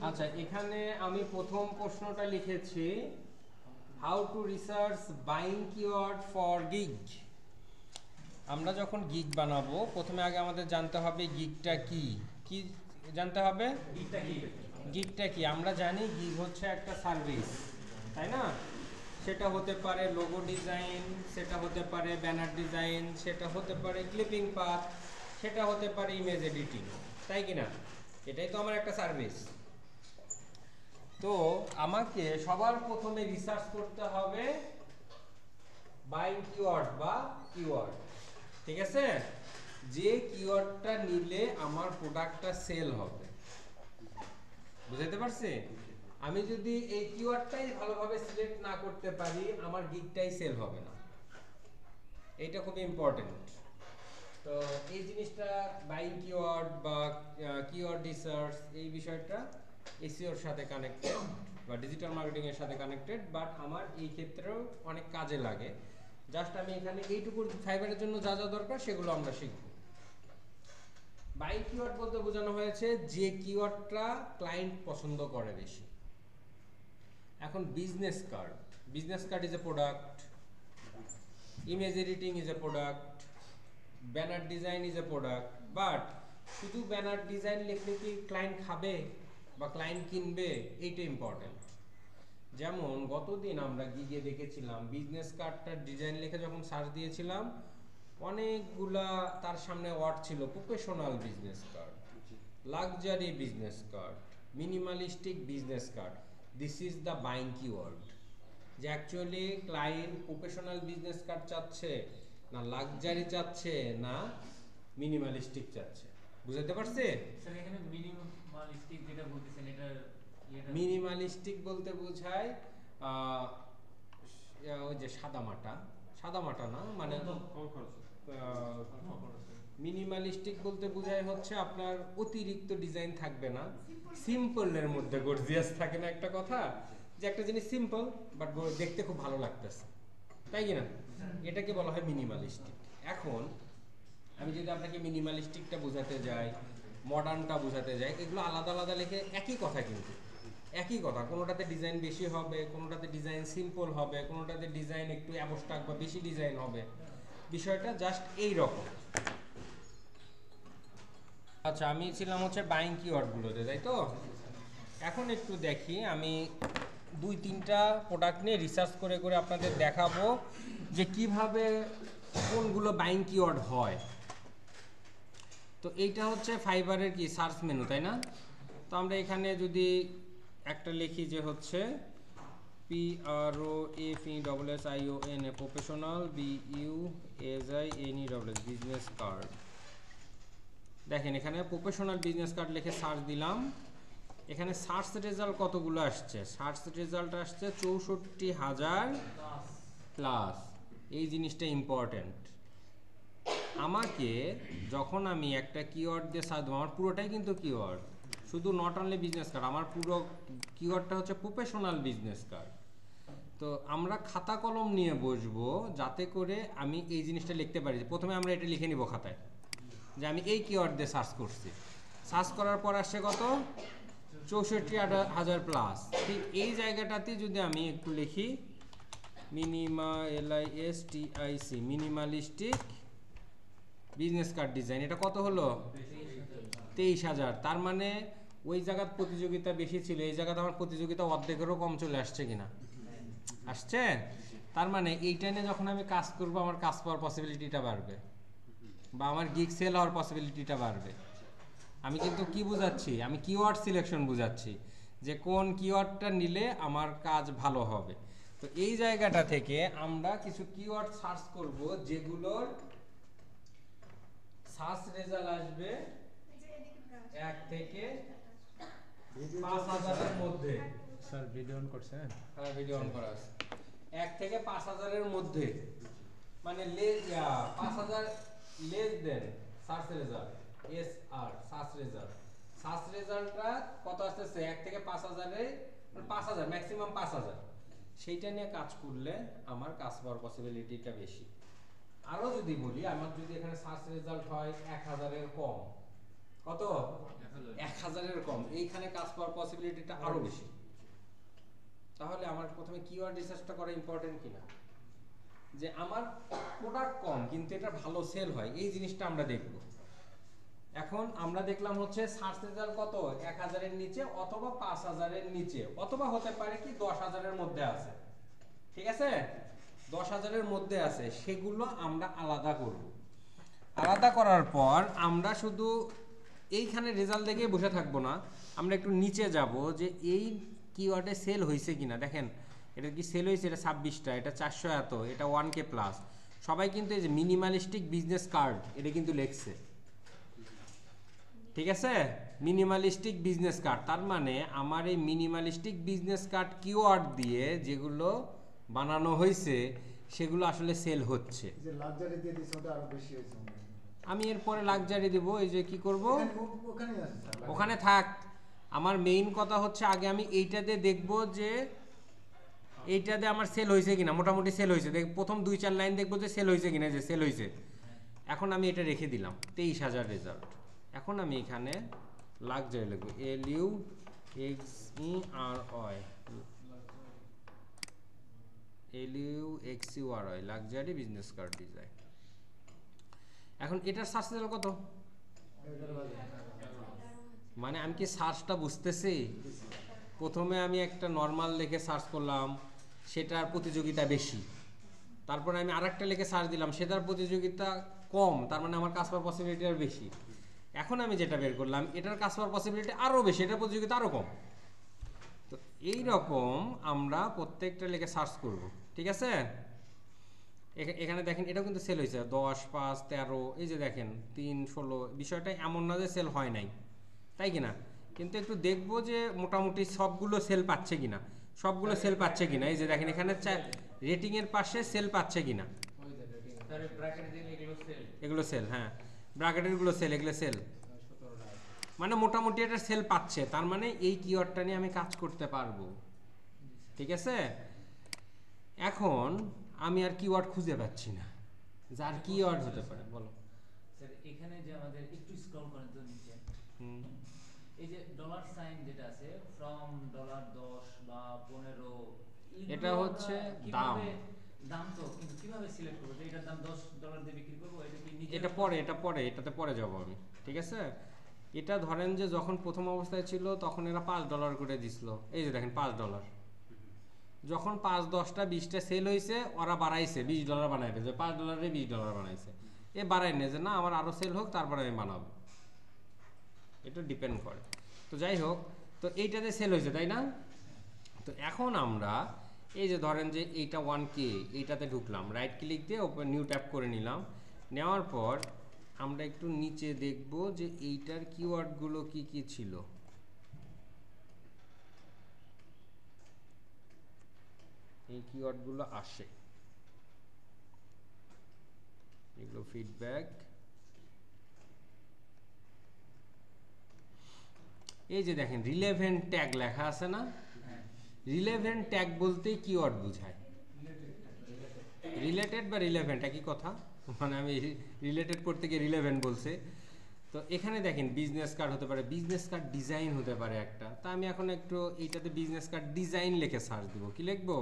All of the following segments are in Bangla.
আচ্ছা, এখানে আমি প্রথম প্রশ্নটা লিখেছি how to research buying keyword for gig. আমরা যখন গিগ বানাবো প্রথমে আগে আমাদের জানতে হবে গিগটা কি। কি জানতে হবে? গিগটা কি? আমরা জানি গিগ হচ্ছে একটা সার্ভিস, তাই না? সেটা হতে পারে লোগো ডিজাইন, সেটা হতে পারে ব্যানার ডিজাইন, সেটা হতে পারে ক্লিপিং পাথ, সেটা হতে পারে ইমেজ এডিটিং, তাই কি না? এটাই তো আমার একটা সার্ভিস। তো আমাকে সবার প্রথমে রিসার্চ করতে হবে বাইং কিওয়ার্ড বা কিওয়ার্ড, ঠিক আছে? যে কিওয়ার্ডটা নিলে আমার প্রোডাক্টটা সেল হবে। বুঝাতে পারছি? আমি যদি এই কিওয়ার্ডটাই ভালোভাবে সিলেক্ট না করতে পারি আমার গিগটাই সেল হবে না। এটা খুব ইম্পর্টেন্ট। তো এই জিনিসটা বাইং কিওয়ার্ড বা কিওয়ার্ড রিসার্চ এই বিষয়টা এসইওর সাথে কানেক্টেড বা ডিজিটাল মার্কেটিং এর সাথে কানেক্টেড, বাট আমার এই ক্ষেত্রেও অনেক কাজে লাগে। জাস্ট আমি এখানে এইটুকু ফাইবারের জন্য যা যা দরকার সেগুলো আমরা শিখব। বাইং কিওয়ার্ড বলতে বোঝানো হয়েছে যে কিওয়ার্ডটা ক্লায়েন্ট পছন্দ করে বেশি। এখন business card is a product, image editing is a product, banner design is a product, but শুধু ব্যানার ডিজাইন লিখলে কি ক্লায়েন্ট খাবে বা ক্লায়েন্ট কিনবে? এইটা ইম্পর্টেন্ট। যেমন গতদিন আমরা গিগে দেখেছিলাম বিজনেস কার্ডটার ডিজাইন লিখে যখন সার্চ দিয়েছিলাম অনেকগুলা তার সামনে ওয়ার্ড ছিল: professional business card, luxury business card, minimalistic business card. This is the buying keyword, যে actually client professional business card চাচ্ছে না লাক্সারি চাচ্ছে না মিনিমালিস্টিক চাচ্ছে। বুঝতে পারছি? স্যার এখানে মিনিমালিস্টিক যেটা বলতেছেন এটা মিনিমালিস্টিক বলতে বোঝায় ওই যে সাদামাটা না, মানে মিনিমালিস্টিক বলতে বোঝায় হচ্ছে আপনার অতিরিক্ত ডিজাইন থাকবে না, সিম্পলের মধ্যে গর্জিয়াস থাকে না একটা কথা, যে একটা জিনিস সিম্পল বাট দেখতে খুব ভালো লাগতেছে, তাই কি না? এটাকে বলা হয় মিনিমালিস্টিক। এখন আমি যদি আপনাকে মিনিমালিস্টিকটা বোঝাতে যাই, মডার্নটা বোঝাতে যাই, এগুলো আলাদা আলাদা লিখে একই কথা, কিন্তু একই কথা। কোনোটাতে ডিজাইন বেশি হবে, কোনোটাতে ডিজাইন সিম্পল হবে, কোনোটাতে ডিজাইন একটু অ্যাবস্ট্রাক্ট বা বেশি ডিজাইন হবে। বিষয়টা জাস্ট এই রকম। আচ্ছা, আমি ছিলাম হচ্ছে বাইং কিওয়ার্ডগুলোতে, তাই তো? এখন একটু দেখি, আমি 2-3টা প্রোডাক্ট নিয়ে রিসার্চ করে করে আপনাদের দেখাবো যে কিভাবে কোনগুলো বাইং কিওয়ার্ড হয়। তো এইটা হচ্ছে ফাইবারের কি সার্চ মেনু, তাই না? তো আমরা এখানে যদি একটা লিখি যে হচ্ছে PROFESSION professional BUSINESS business card. দেখেন এখানে প্রফেশনাল বিজনেস কার্ড লিখে সার্চ দিলাম। এখানে সার্চ রেজাল্ট কতগুলো আসছে? সার্চ রেজাল্ট আসছে 64,000 প্লাস। এই জিনিসটা ইম্পর্টেন্ট। আমাকে যখন আমি একটা কিওয়ার্ড দিয়ে সার্চ দেবো, আমার পুরোটাই কিন্তু কিওয়ার্ড, শুধু নট অনলি বিজনেস কার্ড, আমার পুরো কিওয়ার্ডটা হচ্ছে প্রফেশনাল বিজনেস কার্ড। তো আমরা খাতা কলম নিয়ে বসবো যাতে করে আমি এই জিনিসটা লিখতে পারি। প্রথমে আমরা এটা লিখে নিব খাতায় যে আমি এই কিওয়ার্ড দিয়ে সার্চ করছি। সার্চ করার পর আসছে কত? 64,000 প্লাস। ঠিক এই জায়গাটাতে যদি আমি একটু লিখি মিনিমালিস্টিক বিজনেস কার্ড ডিজাইন, এটা কত হলো? 23,000। তার মানে ওই জায়গার প্রতিযোগিতা বেশি ছিল, এই জায়গাতে আমার প্রতিযোগিতা অর্ধেকেরও কম চলে আসছে কিনা? আসছে। তার মানে এইটা নিয়ে যখন আমি কাজ করব আমার কাজ পাওয়ার পসিবিলিটিটা বাড়বে বা আমার গিগ সেল হওয়ার পসিবিলিটিটা বাড়বে। আমি কিন্তু কি বুঝাচ্ছি? আমি কিওয়ার্ড সিলেকশন বুঝাচ্ছি যে কোন কিওয়ার্ডটা নিলে আমার কাজ ভালো হবে। তো এই জায়গাটা থেকে আমরা কিছু কিওয়ার্ড সার্চ করব যেগুলোর সার্চ রেজাল্ট আসবে 1 থেকে 5,000 এর মধ্যে। স্যার ভিডিও অন করছেন? হ্যাঁ, ভিডিও অন করা আছে। 1 থেকে 5,000 এর মধ্যে, মানে 5,000 less than search result, SR search result. Search রেজাল্টটা কত আসতেছে? 1 থেকে 5,000 এ, 5,000 ম্যাক্সিমাম 5,000। সেইটা নিয়ে কাজ করলে আমার কাজ পাওয়ার পসিবিলিটিটা বেশি। আরো যদি বলি, আমার যদি এখানে সার্চ রেজাল্ট হয় 1,000 এর কম, কত? 1000-এর কম, এইখানে কাজ পাওয়ার পসিবিলিটিটা আরো বেশি। তাহলে আমার প্রথমে কিওয়ার্ড রিসার্চটা করা ইম্পর্টেন্ট কিনা, যে আমার প্রোডাক্ট কম কিন্তু এটা ভালো সেল হয়, এই জিনিসটা আমরা দেখব। এখন আমরা দেখলাম হচ্ছে সার্চ রেজাল্ট কত 1000-এর নিচে অথবা 5000-এর নিচে, অথবা হতে পারে কি 10000-এর মধ্যে আছে, ঠিক আছে? 10000-এর মধ্যে আছে, সেগুলো আমরা আলাদা করব। আলাদা করার পর আমরা শুধু এইখানে রেজাল্ট দেখে বসে থাকবো না, আমরা একটু নিচে যাব যে এই কিওয়ার্ডে সেল হয়েছে কিনা। দেখেন এটা কি সেল হয়েছে, এটা 26টা, এটা 400 এত, এটা 1K প্লাস। সবাই কিন্তু এই যে মিনিমালিস্টিক বিজনেস কার্ড এটা কিন্তু লেখছে, ঠিক আছে? মিনিমালিস্টিক বিজনেস কার্ড, তার মানে আমার এই মিনিমালিস্টিক বিজনেস কার্ড কিওয়ার্ড দিয়ে যেগুলো বানানো হয়েছে সেগুলো আসলে সেল হচ্ছে। যে লাক্সারি দিয়ে দিছে ওটা আরো বেশি হয়েছে। আমি এরপরে লাক্সারি দেব, এই যে কি করব, ওখানেই আছে স্যার, ওখানে থাক। আমার মেইন কথা হচ্ছে আগে আমি এইটাতে দেখব যে এইটাতে আমার সেল হয়েছে কিনা, মোটামুটি সেল হয়েছে। প্রথম 2-4 লাইন দেখবো যে সেল হয়েছে কিনা, যে সেল হয়েছে। এখন আমি এটা রেখে দিলাম 23000 রেজাল্ট। এখন আমি এখানে লাক্সারি লিখব, LUXURY, luxury business card design. এখন এটার সার্চ রেজাল্ট কত? মানে আমি কি সার্চটা বুঝতেছি? প্রথমে আমি একটা নর্মাল লিখে সার্চ করলাম, সেটার প্রতিযোগিতা বেশি। তারপরে আমি আরেকটা লিখে সার্চ দিলাম, সেটার প্রতিযোগিতা কম, তার মানে আমার কাজ পাওয়ার পসিবিলিটি আর বেশি। এখন আমি যেটা বের করলাম, এটার কাজ পাওয়ার পসিবিলিটি আরও বেশি, এটার প্রতিযোগিতা আরও কম। তো এইরকম আমরা প্রত্যেকটা লিখে সার্চ করব, ঠিক আছে? এখানে দেখেন এটাও কিন্তু সেল হয়েছে 10, 5, 13, এই যে দেখেন 3, 16। বিষয়টা এমন না যে সেল হয় নাই, তাই কিনা? কিন্তু একটু দেখবো যে মোটামুটি সবগুলো সেল পাচ্ছে কিনা, সবগুলো সেল পাচ্ছে কিনা। এই যে দেখেন এখানে রেটিং এর পাশে সেল পাচ্ছে কিনা, এগুলো সেল, হ্যাঁ ব্র্যাকেটের গুলো সেল, এগুলো সেল, মানে মোটামুটি এটা সেল পাচ্ছে। তার মানে এই কিওয়ার্ডটা নিয়ে আমি কাজ করতে পারবো, ঠিক আছে? এখন আমি আর কিওয়ার্ড খুঁজে পাচ্ছি না, যার কিওয়ার্ড হতে পারে, বলো। স্যার এখানে যে আমাদের একটু স্ক্রল করেন তো নিচে, এই যে ডলার সাইন যেটা আছে, ফ্রম $10 বা 15, এটা হচ্ছে দাম। দাম তো, কিন্তু কিভাবে সিলেক্ট করব যে এটার দাম $10 দিয়ে বিক্রি করব? এটা কি নিজে? এটা পরে এটাতে পরে যাব আমি, ঠিক আছে? এটা ধরেন যে যখন প্রথম অবস্থায় ছিল তখন এরা $5 করে দিছিল, এই যে দেখেন $5। যখন 5, 10টা 20টা সেল হয়েছে, ওরা বাড়াইছে, $20 বানাই ফেলছে, $5 $20 বানাইছে। এ বাড়াই না যে না আমার আরো সেল হোক তারপরে আমি বানাবো, এটা ডিপেন্ড করে। তো যাই হোক, তো এইটাতে সেল হয়েছে, তাই না? তো এখন আমরা এই যে ধরেন যে এইটা 1K, এইটাতে ঢুকলাম, রাইট ক্লিক দিয়ে ওপেন নিউ ট্যাব করে নিলাম। নেওয়ার পর আমরা একটু নিচে দেখব যে এইটার কিওয়ার্ডগুলো কি কি ছিল। এই কিওয়ার্ডগুলো আসে, এগুলো ফিডব্যাক। এই যে দেখেন রিলেভেন্ট ট্যাগ লেখা আছে না? রিলেভেন্ট ট্যাগ বলতে কিওয়ার্ড বোঝায়, রিলেটেড বা রিলেভেন্ট একই কথা, মানে আমি রিলেটেড করতে গিয়ে রিলেভেন্ট বলছে। তো এখানে দেখেন বিজনেস কার্ড হতে পারে, বিজনেস কার্ড ডিজাইন হতে পারে একটা। তা আমি এখন একটু এইটাতে বিজনেস কার্ড ডিজাইন লিখে সার্চ দিব। কি লিখবো?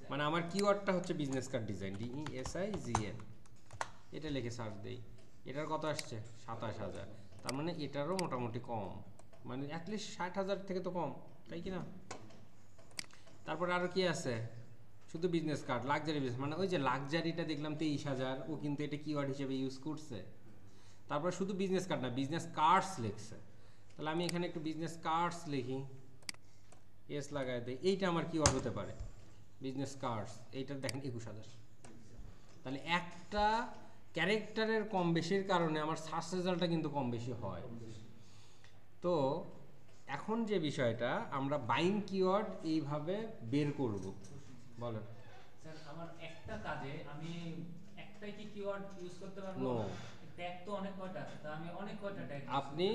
মানে আমার কিওয়ার্ডটা হচ্ছে বিজনেস কার্ড ডিজাইন, DESIGN, এটা লিখে সার্চ দেই। এটার কত আসছে? 27000। তার মানে এটারও মোটামুটি কম, মানে অ্যাটলিস্ট 60000 থেকে তো কম, তাই কি না? তারপরে আরো কি আছে? শুধু বিজনেস কার্ড, লাক্সারি বিজনেস, মানে ওই যে লাক্সারিটা দেখলাম 23000, ও কিন্তু এটা কিওয়ার্ড হিসেবে ইউজ করছে। তারপরে শুধু বিজনেস কার্ড না, বিজনেস কার্ডস লিখছে। তাহলে আমি এখানে একটু বিজনেস কার্ডস লিখি, এস লাগাই দেই। এইটা আমার কিওয়ার্ড হতে পারে বিজনেস কার্ডস, এইটা দেখেন 21000। তাহলে একটা ক্যারেক্টারের কম বেশির কারণে আমার সার্চ রেজাল্টটা কিন্তু কম বেশি হয়। তো এখন যে বিষয়টা, আমরা বাইং কিওয়ার্ড এইভাবে বের করব, বলেন। স্যার আমার একটা কাজে আমি একটাই কি কিওয়ার্ড ইউজ করতে পারবো? নো, ট্যাগ তো অনেক কয়টা আছে, তা আমি অনেক কয়টা ট্যাগ আপনি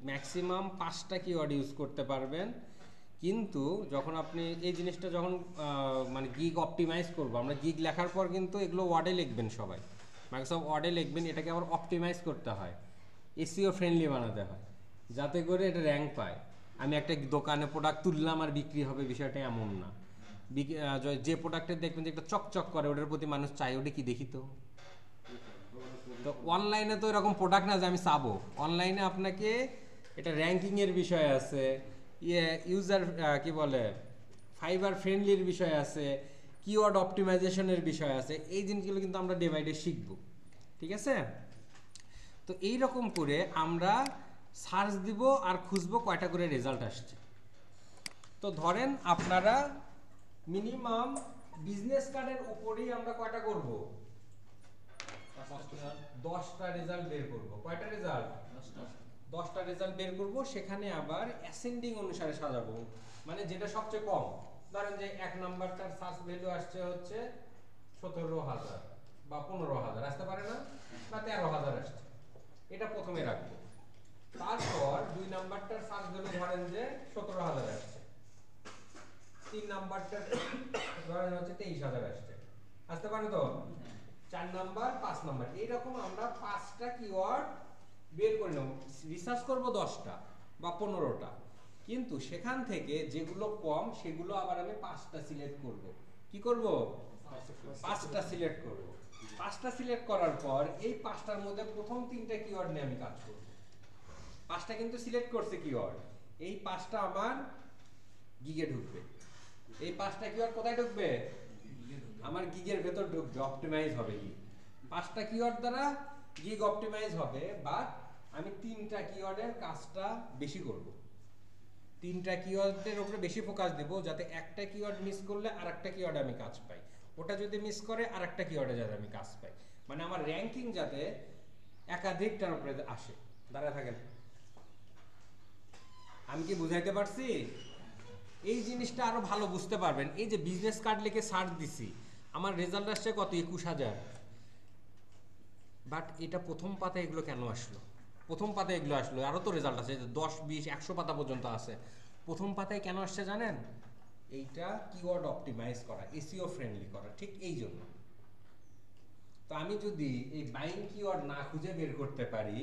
ম্যাক্সিমাম 5টা কিওয়ার্ড ইউজ করতে পারবেন। কিন্তু যখন আপনি এই জিনিসটা যখন মানে গিগ অপটিমাইজ করবো, আমরা গিগ লেখার পর কিন্তু এগুলো ওয়ার্ডে লিখবেন, সবাই মাইক্রোসফট ওয়ার্ডে লিখবেন। এটাকে আবার অপটিমাইজ করতে হয়, এসইও ফ্রেন্ডলি বানাতে হয়। যাতে করে এটা র্যাঙ্ক পায়। আমি একটা দোকানে প্রোডাক্ট তুললাম আর বিক্রি হবে, বিষয়টা এমন না। যে প্রোডাক্টের দেখবেন যে একটা চকচক করে, ওটার প্রতি মানুষ চায়, ওটা কি দেখি তো। তো অনলাইনে তো এরকম প্রোডাক্ট না যে আমি চাবো। অনলাইনে আপনাকে এটা র্যাঙ্কিংয়ের বিষয় আছে, ইউজার কি বলে ফাইবার ফ্রেন্ডলির বিষয় আছে, কিওয়ার্ড অপটিমাইজেশনের বিষয় আছে। এই জিনিসগুলো কিন্তু আমরা ডে বাই ডে শিখবো, ঠিক আছে? তো এই রকম করে আমরা সার্চ দিব আর খুঁজবো কয়টা করে রেজাল্ট আসছে। তো ধরেন আপনারা মিনিমাম বিজনেস কার্ডের উপরেই আমরা কয়টা করব? 10টা রেজাল্ট বের করব। কয়টা রেজাল্ট? 10টা রেজাল্ট বের করব। সেখানে আবার অ্যাসেন্ডিং অনুসারে সাজাবো, মানে যেটা সবচেয়ে কম। ধরেন যে 1 নাম্বারটার সার্চ ভ্যালু আসছে হচ্ছে 17,000 বা 15,000 আসতে পারে না, বা 13,000 আসছে, এটা প্রথমে রাখবো। তারপর 2 নাম্বারটার সার্চ ভ্যালু ধরেন যে 17,000 আসছে, 3 নাম্বারটার ধরেন হচ্ছে 23,000 আসছে, আসতে পারে তো? 4 নাম্বার, 5 নাম্বার, এইরকম আমরা 5টা কিওয়ার্ড বের করে নেব। রিসার্চ করব 10টা বা 15টা, কিন্তু সেখান থেকে যেগুলো কম সেগুলো আবার আমি 5টা সিলেক্ট করব। কি করব? 5টা সিলেক্ট করব। 5টা সিলেক্ট করার পর এই 5টার মধ্যে প্রথম 3টা কিওয়ার্ড নিয়ে আমি কাজ করব। 5টা কিন্তু সিলেক্ট করছে কিওয়ার্ড, এই 5টা আমার গিগে ঢুকবে। এই 5টা কিওয়ার্ড কোথায় ঢুকবে? আমার গিগের ভেতর ঢুকবে, অপটিমাইজ হবে গিগ। 5টা কিওয়ার্ড দ্বারা গিগ অপটিমাইজ হবে, বাট আমি 3টা কিওয়ার্ডের কাজটা বেশি করব। 3টা কিওয়ার্ডের উপরে বেশি ফোকাস দেব, যাতে একটা কিওয়ার্ড মিস করলে আরেকটা কিওয়ার্ডে আমি কাজ পাই, ওটা যদি মিস করে আরেকটা কিওয়ার্ডে যাতে আমি কাজ পাই, মানে আমার র্যাঙ্কিং যাতে একাধিকটার উপরে আসে। দাঁড়ায় থাকেন, আমি কি বুঝাইতে পারছি? এই জিনিসটা আরো ভালো বুঝতে পারবেন। এই যে বিজনেস কার্ড লিখে সার্চ দিছি, আমার রেজাল্ট আসছে কত? 21,000। বাট এটা প্রথম পাতায় এগুলো কেন আসলো? প্রথম পাতায় এগুলো আসলো, আরো তো রেজাল্ট আছে 10, 20, 100 পাতা পর্যন্ত আছে। প্রথম পাতায় কেন আসছে জানেন? এইটা কিওয়ার্ড অপটিমাইজ করা, এসইও ফ্রেন্ডলি করা, ঠিক এই জন্য। তো আমি যদি এই বাইং কিওয়ার্ড না খুঁজে বের করতে পারি,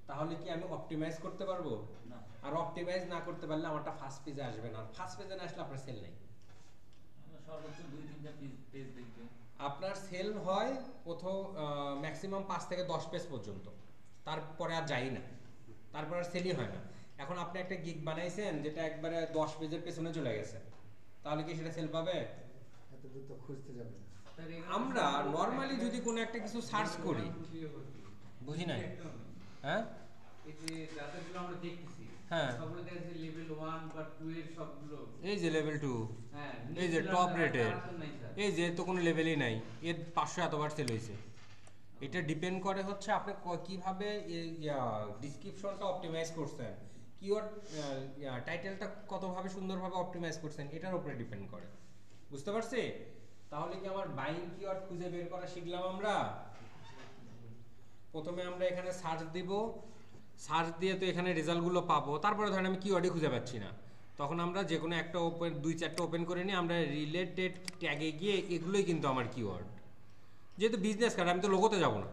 তাহলে কি আমি অপটিমাইজ করতে পারবো না? আর অপটিমাইজ না করতে পারলে আমারটা ফার্স্ট পেজে আসবে না। ফার্স্ট পেজে না আসলে আপনার সেল নেই। সর্বোচ্চ 2-3টা পেজ দেখবে। আপনার সেল হয় প্রথম ম্যাক্সিমাম 5 থেকে 10 পেজ পর্যন্ত, তারপরে আর যাই না, তারপর আর সেলই হয় না। এখন আপনি একটা গিগ বানাইছেন যেটা একবারে 10 পেজের পেছনে চলে গেছে, তাহলে কি সেটা সেল পাবে? এত দূর তো খুঁজতে যাবে না। আমরা নরমালি যদি কোনো একটা কিছু সার্চ করি, বুঝি নাই, হ্যাঁ এই যে যাদেরগুলো আমরা দেখতেছি, হ্যাঁ, সবগুলো দেখা যাচ্ছে লেভেল 1 বা 2 এর সবগুলো। এই যে লেভেল 2, হ্যাঁ, এই যে টপ রেটেড, নাই স্যার। এই যে তো কোনো লেভেলই নাই, এর 500 এতবার সেল হয়েছে। এটা ডিপেন্ড করে হচ্ছে আপনি কিভাবে ডেসক্রিপশনটা অপটিমাইজ করছেন, কিওয়ার্ড টাইটেলটা কতভাবে সুন্দরভাবে অপটিমাইজ করছেন, এটার উপরে ডিপেন্ড করে। বুঝতে পারছি? তাহলে কি আমার বাইং কিওয়ার্ড খুঁজে বের করা শিখলাম আমরা। প্রথমে আমরা এখানে সার্চ দিব, সার্চ দিয়ে তো এখানে রেজাল্টগুলো পাবো। তারপরে ধরেন আমি কিওয়ার্ডই খুঁজে পাচ্ছি না, তখন আমরা যে কোনো একটা ওপেন 2-4টা ওপেন করে নিই, আমরা রিলেটেড ট্যাগে গিয়ে এগুলোই কিন্তু আমার কিওয়ার্ড। যেহেতু বিজনেস কার্ড, আমি তো লোগোতে যাব না,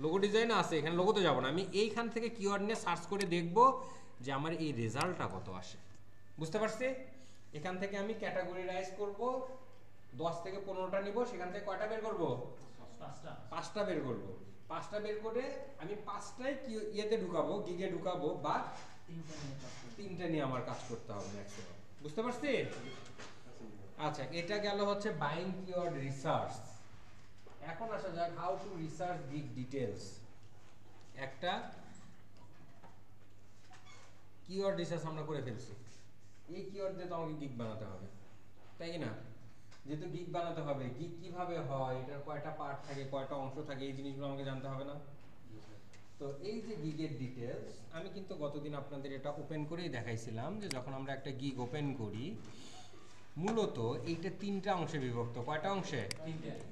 লোগো ডিজাইন আছে এখানে, লোগোতে যাব না, আমি এইখান থেকে কিওয়ার্ড নিয়ে সার্চ করে দেখব যে আমার এই রেজাল্টটা কত আসে। বুঝতে পারছি? এখান থেকে আমি ক্যাটাগরিরাইজ করব, 10 থেকে 15টা নিব, সেখান থেকে কয়টা বের করব? 5টা বের করব। 5টা বের করে আমি 5টাই ইয়েতে ঢুকাবো, গিগে ঢুকাবো, বা 3টা নিয়ে আমার কাজ করতে হবে ম্যাক্সিমাম। বুঝতে পারছি? আচ্ছা, এটা গেল হচ্ছে বাইং কিওয়ার্ড রিসার্চ। এখন আসা যাক how to research gig details. একটা কিওয়ার্ড রিসার্চ আমরা করে ফেলছি, এই কিওয়ার্ড দিয়ে তো আমাকে গিগ বানাতে হবে, তাই কি না? যেহেতু গিগ বানাতে হবে, গিগ কিভাবে হয়, এটার কয়টা পার্ট থাকে, কয়টা অংশ থাকে, এই জিনিসগুলো আমাকে জানতে হবে না? তো এই যে গিগের ডিটেলস, আমি কিন্তু গতদিন আপনাদের এটা ওপেন করেই দেখাইছিলাম যে যখন আমরা একটা গিগ ওপেন করি, মূলত এইটা 3টা অংশে বিভক্ত। কয়টা অংশে?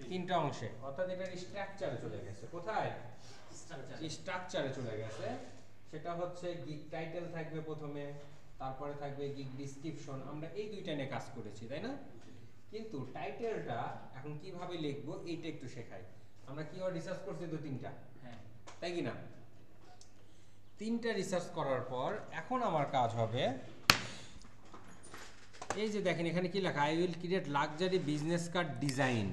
3টা অংশে। অর্থাৎ এটার স্ট্রাকচারে চলে গেছে। কোথায়? স্ট্রাকচারে চলে গেছে। সেটা হচ্ছে গিগ টাইটেল থাকবে প্রথমে, তারপরে থাকবে গিগ ডেসক্রিপশন। আমরা এই দুইটা নিয়ে কাজ করেছি, তাই না? কিন্তু টাইটেলটা এখন কিভাবে লিখবো এইটা একটু শেখাই। আমরা কিওয়ার্ড রিসার্চ করছি তো 3টা, হ্যাঁ, তাই কি না? তিনটা রিসার্চ করার পর এখন আমার কাজ হবে এই যে দেখেন এখানে কি লেখা, I will create luxury business card design.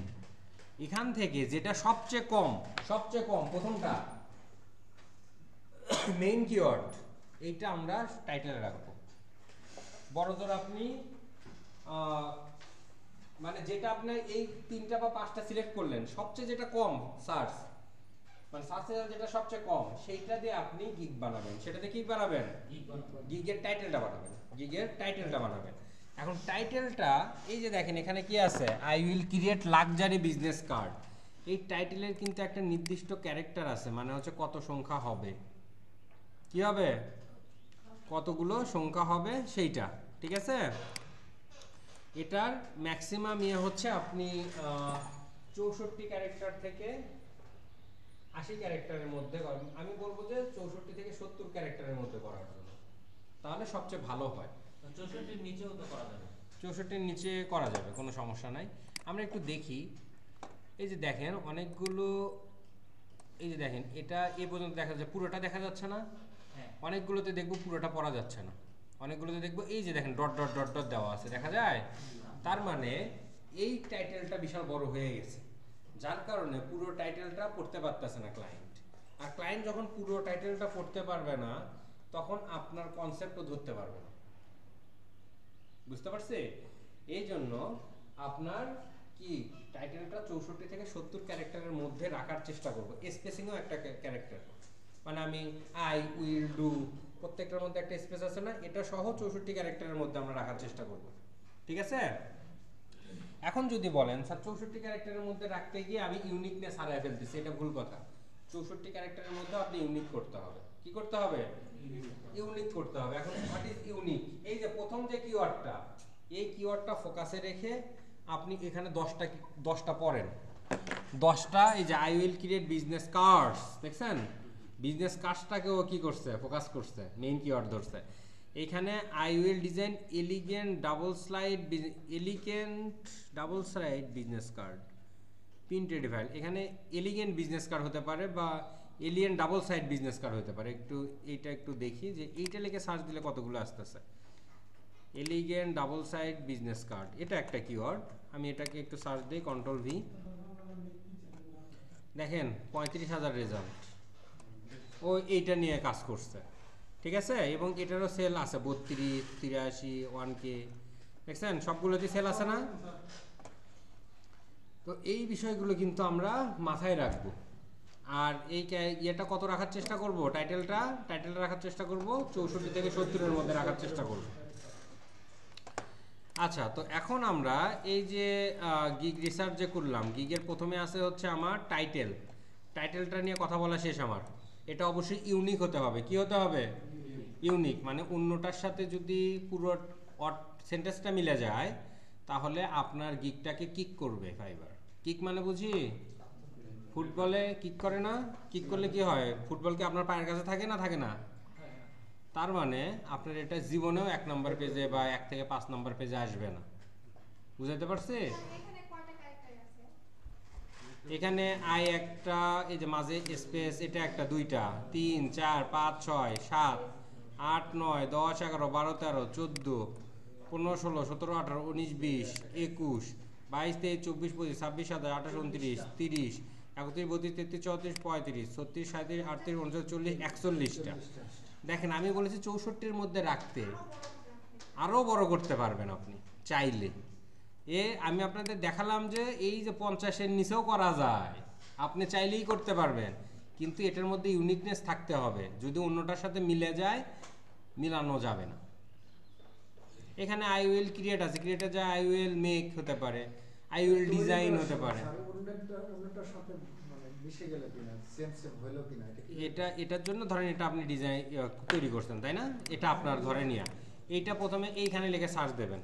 এখান থেকে যেটা সবচেয়ে কম প্রথমটা মেইন কিওয়ার্ড, এইটা আমরা টাইটেলে রাখবো। বড়জোর আপনি মানে যেটা আপনি এই 3টা বা 5টা সিলেক্ট করলেন, সবচেয়ে যেটা কম সার্চ মানে সার্চ যেটা সবচেয়ে কম, সেইটা দিয়ে আপনি গিগ বানাবেন। সেটাতে কি বানাবেন? গিগের টাইটেলটা বানাবেন। এখন টাইটেলটা এই যে দেখেন এখানে কি আছে, I will create luxury business card. এই টাইটেলের কিন্তু একটা নির্দিষ্ট ক্যারেক্টার আছে, মানে হচ্ছে কত সংখ্যা হবে, কি হবে, কতগুলো সংখ্যা হবে সেইটা, ঠিক আছে। এটার ম্যাক্সিমাম হচ্ছে আপনি 64 ক্যারেক্টার থেকে 80 ক্যারেক্টারের মধ্যে করবেন। আমি বলবো যে 64 থেকে 70 ক্যারেক্টারের মধ্যে করার জন্য, তাহলে সবচেয়ে ভালো হয়। 64 নিচেও তো করা যাবে, 64 নিচে করা যাবে, কোনো সমস্যা নাই। আমরা একটু দেখি, এই যে দেখেন অনেকগুলো, এই যে দেখেন এটা এ পর্যন্ত দেখা যাচ্ছে, পুরোটা দেখা যাচ্ছে না। অনেকগুলোতে দেখবো পুরোটা পড়া যাচ্ছে না, অনেকগুলোতে দেখবো এই যে দেখেন ডট ডট ডট ডট দেওয়া আছে, দেখা যায়। তার মানে এই টাইটেলটা বিশাল বড় হয়ে গেছে, যার কারণে পুরো টাইটেলটা পড়তে পারতেছে না ক্লায়েন্ট। আর ক্লায়েন্ট যখন পুরো টাইটেলটা পড়তে পারবে না, তখন আপনার কনসেপ্টও ধরতে পারবে না, বুঝতে পারছি? এই জন্য আপনার কি টাইটেলটা 64 থেকে 70 ক্যারেক্টারের মধ্যে রাখার চেষ্টা করব। স্পেসিংও একটা ক্যারেক্টার, মানে আমি আই উইল ডু প্রত্যেকটার মধ্যে একটা স্পেস আছে না, এটা সহ 64 ক্যারেক্টারের মধ্যে আমরা রাখার চেষ্টা করব, ঠিক আছে। এখন যদি বলেন স্যার 64 ক্যারেক্টারের মধ্যে রাখতে গিয়ে আমি ইউনিকনেস হারায় ফেলতেছি, এটা ভুল কথা। 64 ক্যারেক্টারের মধ্যে আপনি ইউনিক করতে হবে। কি করতে হবে? ইউনিক করতে হবে। এখন হোয়াট ইজ ইউনিক? এই যে প্রথম যে কিওয়ার্ডটা, এই কিওয়ার্ডটা ফোকাসে রেখে আপনি এখানে 10টা পড়েন। 10টা এই যে I will create business cards, দেখছেন বিজনেস কার্ডসটাকেও কি করছে, ফোকাস করছে, মেইন কিওয়ার্ড ধরছে। এখানে I will design elegant double side business card printed file. এখানে এলিগেন্ট বিজনেস কার্ড হতে পারে বা alien double side business card হতে পারে। এইটা একটু দেখি যে এইটা লিখে সার্চ দিলে কতগুলো আসতেছে। Elegant double side business card, এটা একটা কিওয়ার্ড। আমি এটাকে একটু সার্চ দিই, কন্ট্রোল ভি, দেখেন 35,000 রেজাল্ট। ও এইটা নিয়ে কাজ করছে, ঠিক আছে। এবং এটারও সেল আছে 32, 83, 1K, দেখছেন সবগুলোতে সেল আছে না। তো এই বিষয়গুলো কিন্তু আমরা মাথায় রাখবো। আর এই এটা কত রাখার চেষ্টা করব, টাইটেলটা রাখার চেষ্টা করব 64 থেকে 70-এর মধ্যে রাখার চেষ্টা করব। আচ্ছা, তো এখন আমরা এই যে গিগ রিসার্চ যে করলাম, গিগের প্রথমে আছে হচ্ছে আমার টাইটেলটা নিয়ে কথা বলা শেষ আমার। এটা অবশ্যই ইউনিক হতে হবে। কি হতে হবে? ইউনিক, মানে অন্যটার সাথে যদি পুরো সেন্টেন্সটা মিলে যায়, তাহলে আপনার গিগটাকে কিক করবে ফাইবার। কিক মানে বুঝি ফুটবলে কিক করে না? কিক করলে কি হয়, ফুটবল কি আপনার পায়ের কাছে থাকে না? তার মানে আপনার এটা জীবনেও 1 নম্বর পেজে বা 1 থেকে 5 নম্বর পেজে আসবে না। বুঝাতে পারছি? এখানে আই একটা, এই যে মাঝে স্পেস, এটা একটা, 2টা, 3, 4, 5, 6, 7, 8, 9, 10, 11, 12, 13, 14, 15, 16, 17, 18, 19, 20, 21, 22, 23, 24, 25, 26, 27, 28, 29, 30, 31, 32, 33, 34, 35, 36, 37, 38, 39, 40, 41টা। দেখেন আমি বলেছি 64-এর মধ্যে রাখতে, আরও বড় করতে পারবেন আপনি চাইলে। আমি আপনাদের দেখালাম যে এই যে 50-এর নিচেও করা যায়, আপনি চাইলেই করতে পারবেন, কিন্তু এটার মধ্যে ইউনিকনেস থাকতে হবে। যদি অন্যটার সাথে মিলে যায়, মিলানো যাবে না। এখানে আই উইল ক্রিয়েট আছে, ক্রিয়েটে যা আই উইল মেক হতে পারে, আই উইল ডিজাইন হতে পারে। অন্যটার সাথে মানে মিশে গেল কিনা, সেম হলো কিনা, এটার জন্য ধরেন এটা আপনি ডিজাইন তৈরি করছেন, তাই না? এটা আপনার ধরে নিয়ে এইটা প্রথমে এইখানে লিখে সার্চ দেবেন,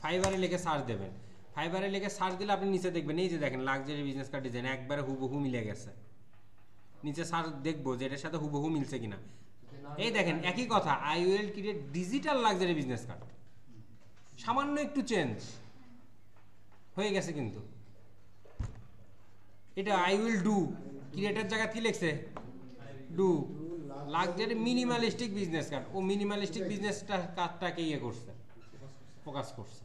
ফাইবারে লিখে সার্চ দেবেন। ফাইবারে লিখে সার্চ দিলে আপনি নিচে দেখবেন এই যে দেখেন লাক্সারি বিজনেস কার্ড ডিজাইন একবারে হুবহু মিলে গেছে। নিচে সার্চ দেখবো যে এটার সাথে হুবহু মিলছে কিনা। এই দেখেন একই কথা, I will create digital luxury business card, সামান্য একটু চেঞ্জ হয়ে গেছে। কিন্তু এটা আই উইল ডু, ক্রিয়েটের জায়গা কি লিখছে? Do. Luxury minimalistic business card, ও মিনিমালিস্টিক বিজনেসটা কার্ডটাকে ইয়ে করছে, ফোকাস করছে।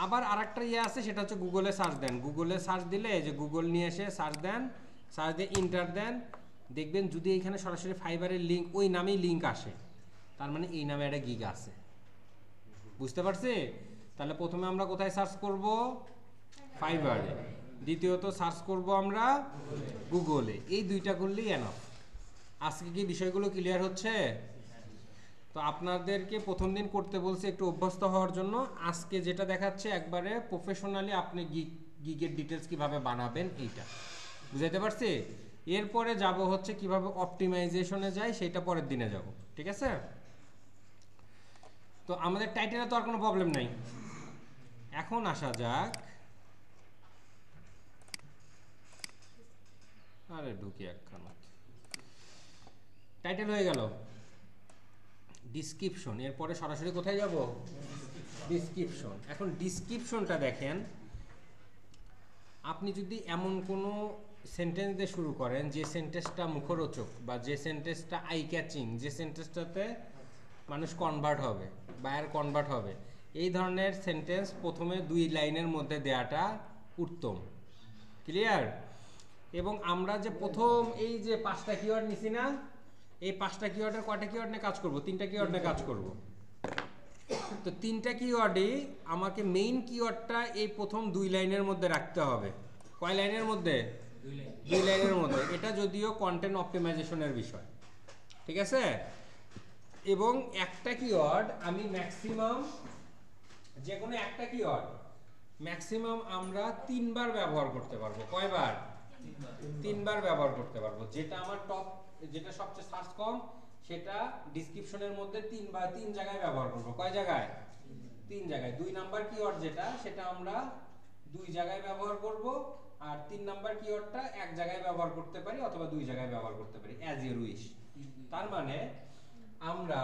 আবার আরেকটা ইয়ে আছে, সেটা হচ্ছে গুগলে সার্চ দেন, গুগলে সার্চ দিলে এই যে গুগল নিয়ে এসে সার্চ দেন, সার্চ দিয়ে ইন্টার দেন, দেখবেন যদি এখানে সরাসরি ফাইবারের লিঙ্ক ওই নামেই লিঙ্ক আসে, তার মানে এই নামে একটা গিগ আছে। বুঝতে পারছি? তাহলে প্রথমে আমরা কোথায় সার্চ করব? ফাইবারে। দ্বিতীয়ত সার্চ করব আমরা গুগলে। এই দুইটা করলেই এনাফ। আজকে কি বিষয়গুলো ক্লিয়ার হচ্ছে? তো আপনাদেরকে প্রথম দিন করতে বলছি একটু অভ্যস্ত হওয়ার জন্য। আজকে যেটা দেখাচ্ছে একবারে প্রফেশনালি আপনি গিগের ডিটেলস কিভাবে বানাবেন এইটা বুঝাইতে পারছি। এরপরে যাব হচ্ছে কিভাবে অপটিমাইজেশনে যায়, সেটা পরের দিনে যাব। ঠিক আছে? তো আমাদের টাইটেলে তো আর কোনো প্রবলেম নাই। এখন আসা যাক, আরে ঢুকি একখানা, টাইটেল হয়ে গেল, ডিসক্রিপশন। এরপরে সরাসরি কোথায় যাব? ডিসক্রিপশন। এখন ডিসক্রিপশনটা দেখেন, আপনি যদি এমন কোনো সেন্টেন্স দিয়ে শুরু করেন যে সেন্টেন্সটা মুখরোচক বা যে সেন্টেন্সটা আই ক্যাচিং, যে সেন্টেন্সটাতে মানুষ কনভার্ট হবে, বায়ার কনভার্ট হবে, এই ধরনের সেন্টেন্স প্রথমে 2 লাইনের মধ্যে দেওয়াটা উত্তম। ক্লিয়ার? এবং আমরা যে প্রথম এই যে 5টা কিওয়ার্ড নিছি না, এই 5টা কিওয়ার্ডের কয়টা কিওয়ার্ড নিয়ে কাজ করব? 3টা কিওয়ার্ড নিয়ে কাজ করব। তো 3টা কিওয়ার্ডে আমাকে মেইন কিওয়ার্ডটা এই প্রথম 2 লাইনের মধ্যে রাখতে হবে। কয় লাইনের মধ্যে? 2 লাইনের মধ্যে। এটা যদিও কন্টেন্ট অপটিমাইজেশনের বিষয়, ঠিক আছে? এবং একটা কিওয়ার্ড আমি ম্যাক্সিমাম, যে কোনো একটা কিওয়ার্ড ম্যাক্সিমাম আমরা 3 বার ব্যবহার করতে পারবো। কয়বার? 3 বার ব্যবহার করতে পারবো। যেটা আমার টপ, যেটা সবচেয়ে সার্চ কম, সেটা ডেসক্রিপশনের মধ্যে 3 জায়গায় ব্যবহার করব। কয় জায়গায়? 3 জায়গায়। 2 নাম্বার কিওয়ার্ড যেটা, সেটা আমরা 2 জায়গায় ব্যবহার করব। আর 3 নাম্বার কিওয়ার্ডটা 1 জায়গায় ব্যবহার করতে পারি অথবা 2 জায়গায় ব্যবহার করতে পারি, অ্যাজ ইউ উইশ। তার মানে আমরা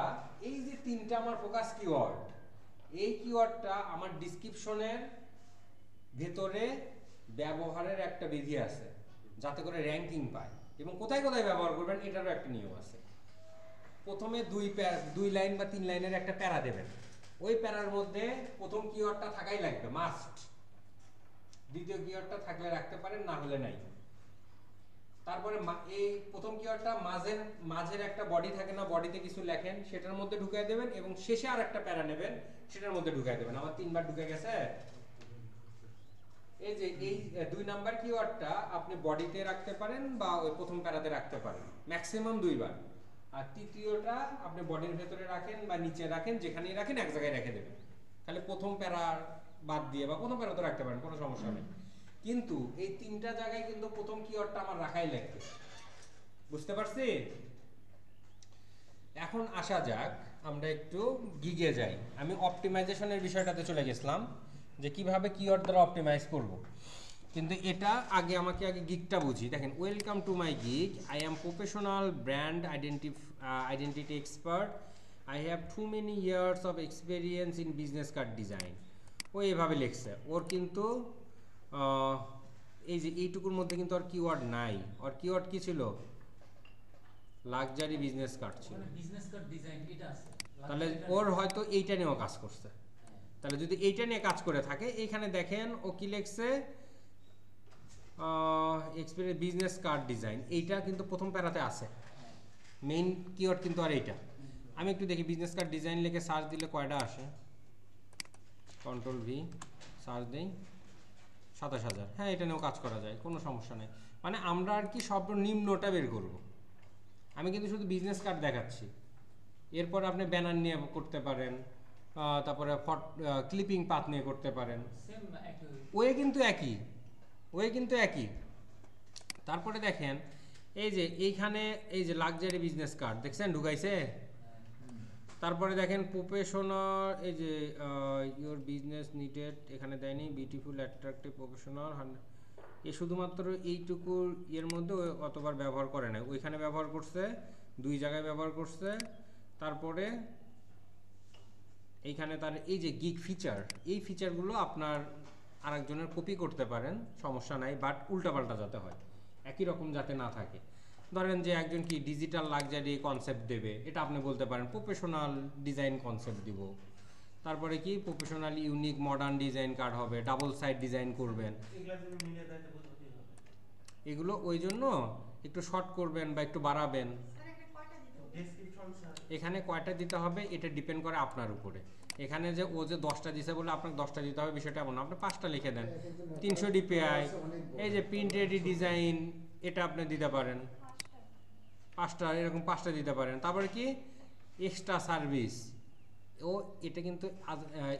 এই যে 3টা আমার ফোকাস কিওয়ার্ড, এই কিওয়ার্ডটা আমার ডেসক্রিপশনের ভেতরে ব্যবহারের একটা বিধি আছে, যাতে করে র্যাঙ্কিং পায়। এবং কোথায় কোথায় ব্যবহার করবেন এটারও একটা নিয়ম আছে। প্রথমে 2 লাইন বা 3 লাইনের একটা প্যারা দেবেন। ওই প্যারার মধ্যে প্রথম কিওয়ার্ডটা থাকাই লাগবে, মাস্ট। দ্বিতীয় কিওয়ার্ডটা থাকলে রাখতে পারেন, না হলে নাই। তারপরে এই প্রথম কিওয়ার্ডটা মাঝের একটা বডি থাকে না, বডিতে কিছু লেখেন, সেটার মধ্যে ঢুকাই দেবেন। এবং শেষে আর একটা প্যারা নেবেন, সেটার মধ্যে ঢুকাই দেবেন। আমার 3 বার ঢুকে গেছে। এই যে এই 2 নাম্বার কিওয়ার্ডটা আপনি বডিতে রাখতে পারেন বা ওই প্রথম প্যারাতে রাখতে পারেন, ম্যাক্সিমাম 2 বার। আর তৃতীয়টা আপনি বডির ভেতরে রাখেন বা নিচে রাখেন, যেখানেই রাখেন এক জায়গায় রেখে দেবেন। তাহলে প্রথম প্যারা বাদ দিয়ে, বা প্রথম প্যারা তো রাখতে পারেন, কোনো সমস্যা নেই। কিন্তু এই 3টা জায়গায় কিন্তু প্রথম কিওয়ার্ডটা আমার রাখাই লাগবে। বুঝতে পারছি? এখন আসা যাক, আমরা একটু গিগে যাই। আমি অপটিমাইজেশনের বিষয়টাতে চলে গেছিলাম, যে কিভাবে কিওয়ার্ড দ্বারা অপটিমাইজ করব। কিন্তু এটা আমাকে আগে গিগটা বুঝি। দেখেন, welcome to my gig, I am professional brand identity expert, I have too many years of experience in business card design. ও এভাবে লিখছে। ওর কিন্তু এই যে এইটুকুর মধ্যে কিন্তু আর কিওয়ার্ড নাই। ওর কিওয়ার্ড কি ছিল? লাক্সারি বিজনেস কার্ড ছিল। বিজনেস কার্ড ডিজাইন এটা আছে। তাহলে ওর হয়তো এইটা নিয়েও কাজ করছে। তাহলে যদি এইটা নিয়ে কাজ করে থাকে, এইখানে দেখেন ও কি লিখছে, এক্সপিরিয়েন্স বিজনেস কার্ড ডিজাইন। এইটা কিন্তু প্রথম প্যারাতে আছে, মেইন কিওয়ার্ড কিন্তু আর এইটা। আমি একটু দেখি, বিজনেস কার্ড ডিজাইন লিখে সার্চ দিলে কয়টা আসে। কন্ট্রোল ভি সার্চ দেই, 27,000। হ্যাঁ, এটা নিয়েও কাজ করা যায়, কোনো সমস্যা নেই। মানে আমরা আর কি সর্বনিম্নটা বের করব। আমি কিন্তু শুধু বিজনেস কার্ড দেখাচ্ছি। এরপর আপনি ব্যানার নিয়ে করতে পারেন, তারপরে ক্লিপিং পাথ নিয়ে করতে পারেন। ওয়ে কিন্তু একই। তারপরে দেখেন, এই যে এইখানে এই যে লাক্সারি বিজনেস কার্ড দেখছেন ঢুকাইছে। তারপরে দেখেন প্রফেশনাল, এই যে ইওর বিজনেস নিডেড, এখানে দেয়নি বিউটিফুল অ্যাট্রাকটিভ প্রফেশনাল। এ শুধুমাত্র এইটুকু এর মধ্যে অতবার ব্যবহার করে না, ওইখানে ব্যবহার করছে, 2 জায়গায় ব্যবহার করছে। তারপরে এইখানে তার এই যে গিগ ফিচার, এই ফিচারগুলো আপনার আরেকজনের কপি করতে পারেন, সমস্যা নাই, বাট উল্টাপাল্টা যাতে হয়, একই রকম যাতে না থাকে। ধরেন যে একজন কি ডিজিটাল লাক্সারি কনসেপ্ট দেবে, এটা আপনি বলতে পারেন প্রফেশনাল ডিজাইন কনসেপ্ট দিব। তারপরে কি professional unique modern design card হবে, ডাবল সাইড ডিজাইন করবেন। এগুলো ওই জন্য একটু শর্ট করবেন বা একটু বাড়াবেন। এখানে কয়টা দিতে হবে এটা ডিপেন্ড করে আপনার উপরে। এখানে যে ও যে 10টা দিছে বলে আপনাকে 10টা দিতে হবে বিষয়টা এমন না, আপনি 5টা লিখে দেন। 300 ডিপিআই, এই যে প্রিন্ট রেডি ডিজাইন, এটা আপনি দিতে পারেন 5টা, এরকম 5টা দিতে পারেন। তারপরে কি এক্সট্রা সার্ভিস, ও এটা কিন্তু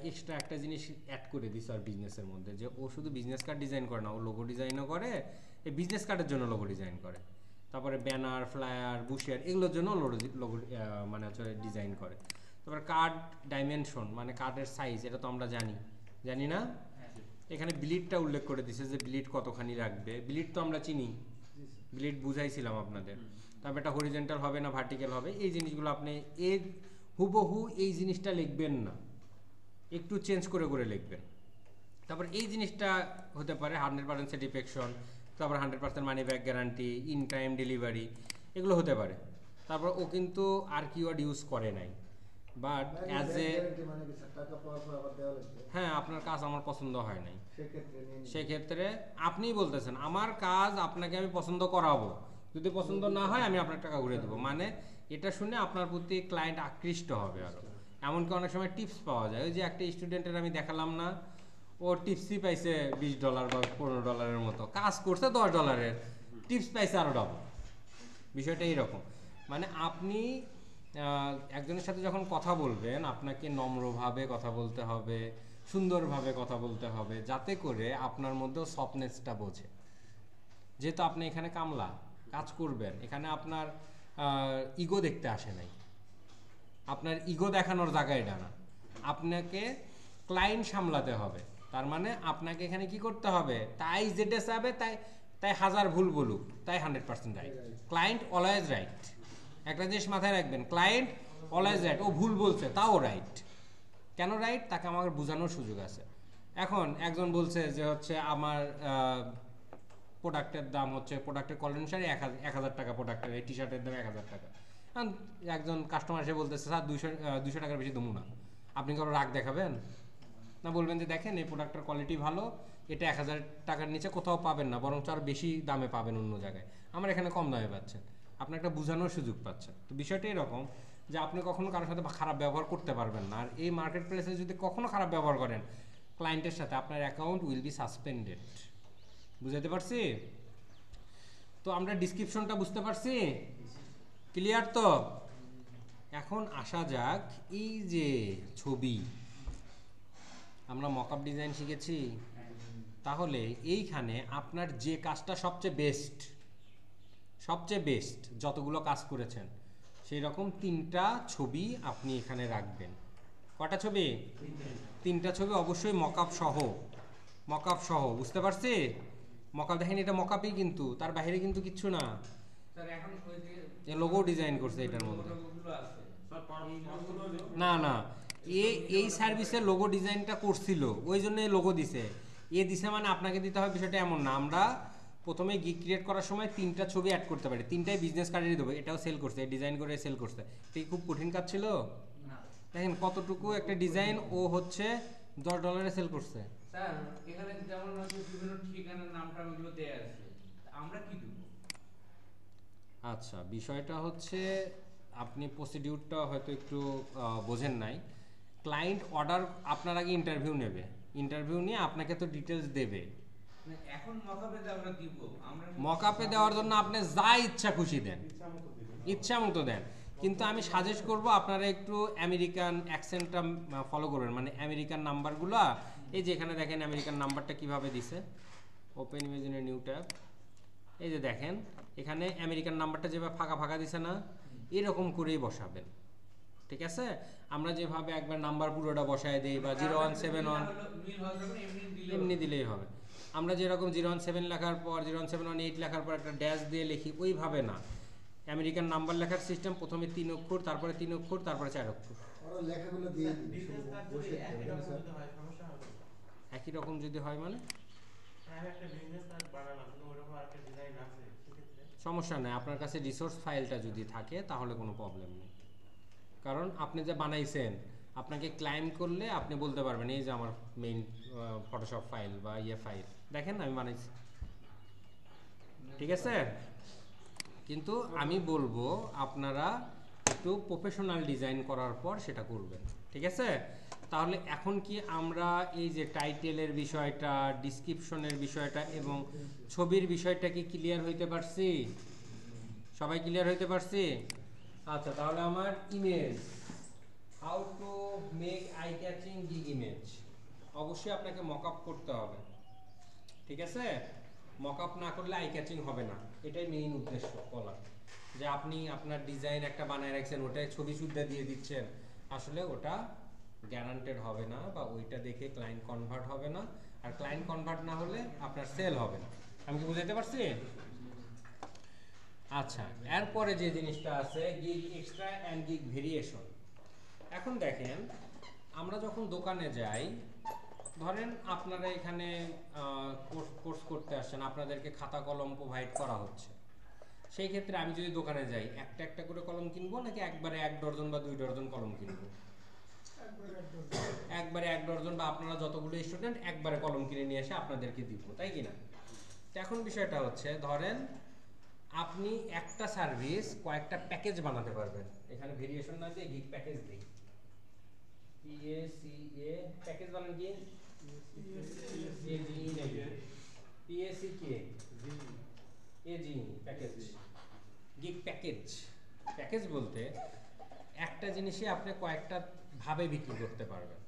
এক্সট্রা একটা জিনিস অ্যাড করে দিছে আর বিজনেসের মধ্যে, যে ও শুধু বিজনেস কার্ড ডিজাইন করে না, ও লোগো ডিজাইনও করে, এই বিজনেস কার্ডের জন্য লোগো ডিজাইন করে। তারপরে ব্যানার, ফ্লায়ার, বুশিয়ার এগুলোর জন্য লোগো মানে হচ্ছে ডিজাইন করে। তারপরে কার্ড ডাইমেনশন মানে কার্ডের সাইজ, এটা তো আমরা জানি না। এখানে ব্লিডটা উল্লেখ করে দিছে যে ব্লিড কতখানি রাখবে। ব্লিড তো আমরা চিনি, ব্লিড বুঝাইছিলাম আপনাদের। তারপর এটা হরিজেন্টাল হবে না ভার্টিক্যাল হবে, এই জিনিসগুলো আপনি হুবহু এই জিনিসটা লিখবেন না, একটু চেঞ্জ করে করে লিখবেন। তারপর এই জিনিসটা হতে পারে 100% স্যাটিসফ্যাকশন, তারপর 100% money back guarantee, in time delivery, এগুলো হতে পারে। তারপর ও কিন্তু আর কিওয়ার্ড ইউজ করে নাই, বাট অ্যাজ এ হ্যাঁ আপনার কাজ আমার পছন্দ হয় নাই, সেক্ষেত্রে আপনিই বলতেছেন আমার কাজ আপনাকে আমি পছন্দ করাবো, যদি পছন্দ না হয় আমি আপনার টাকা ঘুরে দেবো। মানে এটা শুনে আপনার প্রতি ক্লায়েন্ট আকৃষ্ট হবে আরো। এমনকি অনেক সময় টিপস পাওয়া যায়, ওই যে একটা স্টুডেন্টের আমি দেখালাম না, ও টিপসই পাইছে $20 বা $15 মতো, কাজ করছে $10, টিপস পাইছে আরো ডাবল। বিষয়টা এইরকম, মানে আপনি একজনের সাথে যখন কথা বলবেন আপনাকে নম্রভাবে কথা বলতে হবে, সুন্দরভাবে কথা বলতে হবে, যাতে করে আপনার মধ্যেও সফটনেসটা বোঝে। যেহেতু আপনি এখানে কামলা কাজ করবেন, এখানে আপনার ইগো দেখতে আসে নাই, আপনার ইগো দেখানোর জায়গা এটা না, আপনাকে ক্লায়েন্ট সামলাতে হবে। তার মানে আপনাকে এখানে কি করতে হবে, তাই যেটা চাবে তাই 1000 ভুল বলুক তাই 100% রাইট। ক্লায়েন্ট অলওয়েজ রাইট, একটা জিনিস মাথায় রাখবেন, ক্লায়েন্ট অলওয়েজ রাইট। ও ভুল বলছে তাও রাইট, কেন রাইট তাকে আমাকে বোঝানোর সুযোগ আছে। এখন একজন বলছে যে হচ্ছে আমার প্রোডাক্টের দাম হচ্ছে, প্রোডাক্টের কল অনুসারে 1000 টাকা, প্রোডাক্টের এই টি শার্টের দাম 1000 টাকা। একজন কাস্টমার এসে বলতেছে স্যার 200 টাকার বেশি দেবো না, আপনি কারো রাগ দেখাবেন না, বলবেন যে দেখেন এই প্রোডাক্টের কোয়ালিটি ভালো, এটা 1000 টাকার নিচে কোথাও পাবেন না, বরং আরও বেশি দামে পাবেন অন্য জায়গায়, আমার এখানে কম দামে পাচ্ছেন, আপনি একটা বোঝানোর সুযোগ পাচ্ছেন। তো বিষয়টা এরকম যে আপনি কখনো কারোর সাথে খারাপ ব্যবহার করতে পারবেন না, আর এই মার্কেট প্লেসে যদি কখনো খারাপ ব্যবহার করেন ক্লায়েন্টের সাথে, আপনার অ্যাকাউন্ট উইল বি সাসপেন্ডেড। বুঝাতে পারছি? তো আমরা ডিসক্রিপশনটা বুঝতে পারছি, ক্লিয়ার তো? এখন আসা যাক এই যে ছবি, আমরা মকআপ ডিজাইন শিখেছি, তাহলে এইখানে আপনার যে কাজটা সবচেয়ে বেস্ট যতগুলো কাজ করেছেন সেই রকম 3টা ছবি আপনি এখানে রাখবেন। কটা ছবি? 3টা ছবি অবশ্যই মকআপ সহ, বুঝতে পারছি? মকআপ দেখেন, এটা মকআপই, কিন্তু তার বাইরে কিন্তু কিচ্ছু না, স্যার এখন ওই যে লোগো ডিজাইন করছে এটার মধ্যে। লোগোগুলো আছে না এই সার্ভিসের লোগো ডিজাইনটা করছিল ওই জন্য লোগো দিছে, দিছে মানে আপনাকে দিতে হবে বিষয়টা এমন না। আমরা প্রথমে গিগ ক্রিয়েট করার সময় 3টা ছবি অ্যাড করতে পারি, 3টাই বিজনেস কার্ডেরই দেবো, এটাও সেল করছে, ডিজাইন করে সেল করছে। এটা খুব কঠিন কাজ ছিল? দেখেন কতটুকু একটা ডিজাইন ও হচ্ছে $10 সেল করছে। স্যার এখানে যেমন হচ্ছে বিভিন্ন ঠিকানার নামটা ওগুলো দেয়া আছে, আমরা কি দেব? আচ্ছা, বিষয়টা হচ্ছে আপনি প্রসিডিউরটা হয়তো একটু বোঝেন নাই। ক্লায়েন্ট অর্ডার আপনার আগে ইন্টারভিউ নেবে, ইন্টারভিউ নিয়ে আপনাকে তো ডিটেলস দেবে। মানে এখন মকআপে আমরা দিব, আমরা মকআপে দেওয়ার জন্য আপনি যা ইচ্ছা খুশি দেন, ইচ্ছা মতো দেন, কিন্তু আমি সাজেস্ট করব আপনারা একটু আমেরিকান অ্যাকসেন্টটা ফলো করবেন, মানে আমেরিকান নাম্বারগুলো, এই যে এখানে দেখেন আমেরিকান নাম্বারটা কিভাবে দিছে, open image in a new tab, এই যে দেখেন এখানে আমেরিকান নাম্বারটা যেভাবে ফাঁকা দিছে না, এরকম করেই বসাবেন, ঠিক আছে? আমরা যেভাবে একবার নাম্বার পুরোটা বসায় দিই বা 0171 এমনি দিলেই হবে। আমরা যেরকম 017 লেখার পর 01718 লেখার পর একটা ড্যাশ দিয়ে লিখি, ওইভাবে না। আমেরিকান নাম্বার লেখার সিস্টেম প্রথমে 3 অক্ষর, তারপরে 3 অক্ষর, তারপরে 4 অক্ষর। লেখাগুলো দিয়ে দিই একই রকম যদি হয় মানে সমস্যা নেই, আপনার কাছে রিসোর্স ফাইলটা যদি থাকে তাহলে কোনো প্রবলেম নেই, কারণ আপনি যে বানাইছেন আপনাকে ক্লাইম করলে আপনি বলতে পারবেন এই যে আমার মেইন ফটোশপ ফাইল বা ফাইল দেখেন আমি বানাইছি, ঠিক আছে। কিন্তু আমি বলবো আপনারা একটু প্রফেশনাল ডিজাইন করার পর সেটা করবেন, ঠিক আছে। তাহলে এখন কি আমরা এই যে টাইটেলের বিষয়টা, ডিসক্রিপশনের বিষয়টা এবং ছবির বিষয়টা কি ক্লিয়ার হইতে পারছি? সবাই ক্লিয়ার হইতে পারছি? আচ্ছা, তাহলে আমার image, how to make eye catching gig image, অবশ্যই আপনাকে মকআপ করতে হবে, ঠিক আছে। মকআপ না করলে আই ক্যাচিং হবে না, এটাই মেইন উদ্দেশ্য বলার, যে আপনি আপনার ডিজাইন একটা বানায় রাখছেন ওটাই ছবি সুদ্ধা দিয়ে দিচ্ছেন, আসলে ওটা গ্যারান্টেড হবে না, বা ওইটা দেখে ক্লায়েন্ট কনভার্ট হবে না, আর ক্লায়েন্ট কনভার্ট না হলে আপনার সেল হবে না। আমি কি বুঝাইতে পারছি? আচ্ছা, এরপরে যে জিনিসটা আছে gig extra and gig variation. এখন দেখেন আমরা যখন দোকানে যাই, ধরেন আপনারা এখানে কোর্স করতে আসছেন, আপনাদেরকে খাতা কলম প্রোভাইড করা হচ্ছে, সেই ক্ষেত্রে আমি যদি দোকানে যাই একটা একটা করে কলম কিনবো নাকি একবারে 1 ডজন বা 2 ডজন কলম কিনবো? একবারে 1 ডজন, বা আপনারা যতগুলো স্টুডেন্ট একবারে কলম কিনে নিয়ে এসে আপনাদেরকে দিব, তাই কিনা? এখন বিষয়টা হচ্ছে ধরেন আপনি একটা সার্ভিস কয়েকটা প্যাকেজ বানাতে পারবেন, এখানে ভেরিয়েশন না দিয়ে গিগ প্যাকেজ দিই, PACA প্যাকেজ বানান কি? Package, gig package. প্যাকেজ বলতে একটা জিনিসই আপনি কয়েকটা ভাবে বিক্রি করতে পারবেন।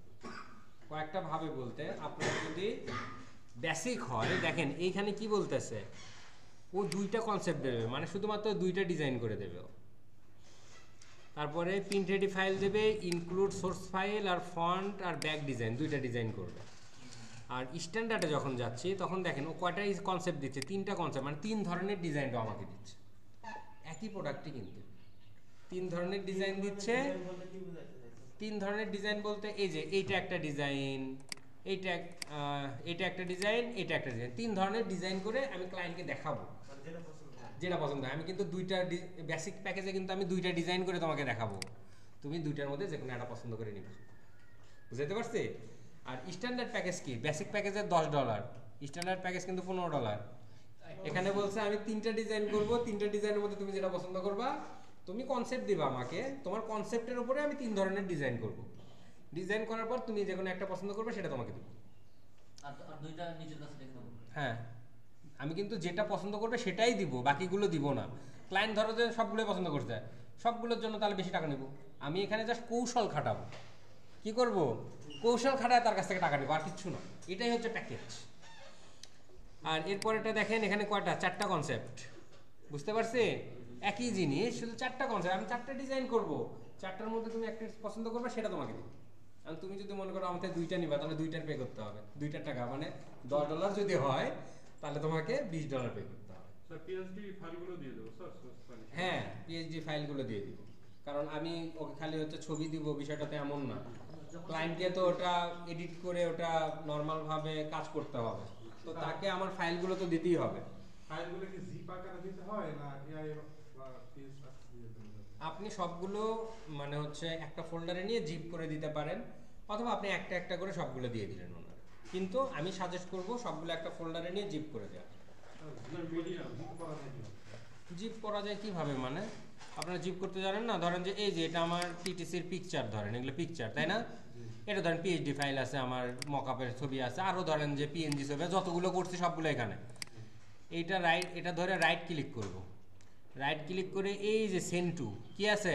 কয়েকটা ভাবে বলতে আপনার যদি বেসিক হয়, দেখেন এইখানে কি বলতেছে, ও 2টা কনসেপ্ট দেবে, মানে শুধুমাত্র 2টা ডিজাইন করে দেবে। তারপরে প্রিন্ট রেডি ফাইল দেবে, ইনক্লুড সোর্স ফাইল আর ফন্ট আর ব্যাক ডিজাইন, 2টা ডিজাইন করবে। আর স্ট্যান্ডার্ডে যখন যাচ্ছি তখন দেখেন ও কয়টা কনসেপ্ট দিচ্ছে, 3টা কনসেপ্ট, মানে 3 ধরনের ডিজাইনটা আমাকে দিচ্ছে, একই প্রোডাক্টই কিন্তু 3 ধরনের ডিজাইন দিচ্ছে। 3 ধরনের ডিজাইন বলতে এই যে এইটা একটা ডিজাইন, এইটা একটা ডিজাইন, এটা একটা ডিজাইন, 3 ধরনের ডিজাইন করে আমি ক্লায়েন্টকে দেখাবো যেটা পছন্দ হয়। আমি কিন্তু 2টা বেসিক প্যাকেজে কিন্তু আমি 2টা ডিজাইন করে তোমাকে দেখাবো, তুমি 2টার মধ্যে যে কোনো একটা পছন্দ করে নিবে, বুঝতে পারছি? আর স্ট্যান্ডার্ড প্যাকেজ কি? বেসিক প্যাকেজের $10, স্ট্যান্ডার্ড প্যাকেজ কিন্তু $15। এখানে বলছে আমি 3টা ডিজাইন করব, 3টা ডিজাইনের মধ্যে তুমি যেটা পছন্দ করবা, তুমি কনসেপ্ট দিবা আমাকে, তোমার কনসেপ্টের উপরে আমি 3 ধরনের ডিজাইন করব, ডিজাইন করার পর তুমি যে কোনো একটা পছন্দ করবে সেটা তোমাকে দেব। আর 2টা নিচের কাছে রেখে দেবো। হ্যাঁ, আমি কিন্তু যেটা পছন্দ করবে সেটাই দিব, বাকিগুলো দিব না। ক্লায়েন্ট ধরো যে সবগুলোই পছন্দ করছে, সবগুলোর জন্য তাহলে বেশি টাকা নেব। আমি এখানে জাস্ট কৌশল খাটাবো, কি করব? কৌশল খাটায় তার কাছ থেকে টাকা নেব, আর কিচ্ছু না। এটাই হচ্ছে প্যাকেজ। আর এরপরেটা দেখেন এখানে কয়টা, 4টা কনসেপ্ট, বুঝতে পারছি? একই জিনিস, শুধু 4টা কনসেপ্ট, আমি 4টা ডিজাইন করব, 4টার মধ্যে তুমি একটা পছন্দ করবে সেটা তোমাকে দেব। আর তুমি যদি মনে করো আমাদের 2টা নিবা, তাহলে 2টার পে করতে হবে, 2টার টাকা, মানে $10 যদি হয় তাহলে তোমাকে $20 পে করতে হবে। স্যার পিএইচডি ফাইলগুলো দিয়ে দেবো স্যার? হ্যাঁ, পিএইচডি ফাইলগুলো দিয়ে দিব, কারণ আমি ওকে খালি হচ্ছে ছবি দিব বিষয়টা তো এমন না, ক্লায়েন্টকে তো ওটা এডিট করে ওটা নর্মাল ভাবে কাজ করতে হবে, তো তাকে আমার ফাইলগুলো তো দিতেই হবে। ফাইলগুলো কি জিপ আকারে দিতে হয় না এআই বা পিএস দিয়ে দিতে হবে? আপনি সবগুলো মানে হচ্ছে একটা ফোল্ডারে নিয়ে জিপ করে দিতে পারেন, অথবা আপনি একটা একটা করে সবগুলো দিয়ে দিলেন ওনার, কিন্তু আমি সাজেস্ট করব সবগুলো একটা ফোল্ডারে নিয়ে জিপ করে দেওয়া। জিপ করা যায় কিভাবে? মানে আপনারা জিপ করতে জানেন না? ধরেন যে এই যে এটা আমার টিটিসির পিকচার, ধরেন এগুলো পিকচার, তাই না? এটা ধরেন পিএইচডি ফাইল আছে, আমার মকআপের ছবি আছে, আরও ধরেন যে পিএনজি ছবি, যতগুলো করছি সবগুলো এখানে। এইটা এটা ধরে রাইট ক্লিক করব, রাইট ক্লিক করে এই যে সেন্ড টু কি আছে,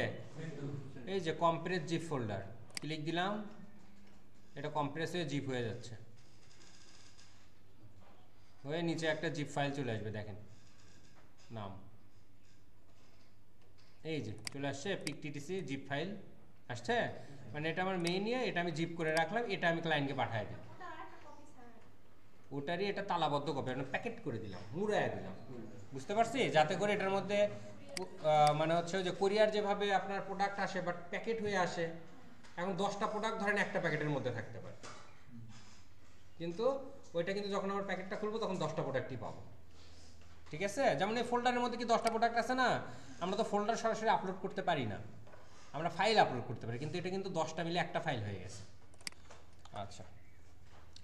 এই যে কম্প্রেস জিপ ফোল্ডার, ক্লিক দিলাম, এটা কম্প্রেস হয়ে জিপ হয়ে যাচ্ছে, হয়ে নিচে একটা জিপ ফাইল চলে আসবে, দেখেন নাম, এই যে চলে আসছে পিকটিটিসি জিপ ফাইল আসছে, মানে এটা আমার মেইন নিয়ে এটা আমি জিপ করে রাখলাম, এটা আমি ক্লায়েন্টকে পাঠিয়ে দিই, ওটারই এটা তালাবদ্ধ কপি, প্যাকেট করে দিলাম, মুড়াইয়া দিলাম, বুঝতে পারছি? যাতে করে এটার মধ্যে মানে হচ্ছে যে কোরিয়ার যেভাবে আপনার প্রোডাক্ট আসে বাট প্যাকেট হয়ে আসে, এখন 10টা প্রোডাক্ট ধরেন একটা প্যাকেটের মধ্যে থাকতে পারে, কিন্তু ওইটা কিন্তু যখন আমার প্যাকেটটা খুলবো তখন 10টা প্রোডাক্টই পাবো, ঠিক আছে, যেমন এই ফোল্ডারের মধ্যে কি 10টা প্রোডাক্ট আছে না, আমরা তো ফোল্ডার সরাসরি আপলোড করতে পারি না, আমরা ফাইল আপলোড করতে পারি, কিন্তু এটা কিন্তু 10টা মিলে একটা ফাইল হয়ে গেছে। আচ্ছা,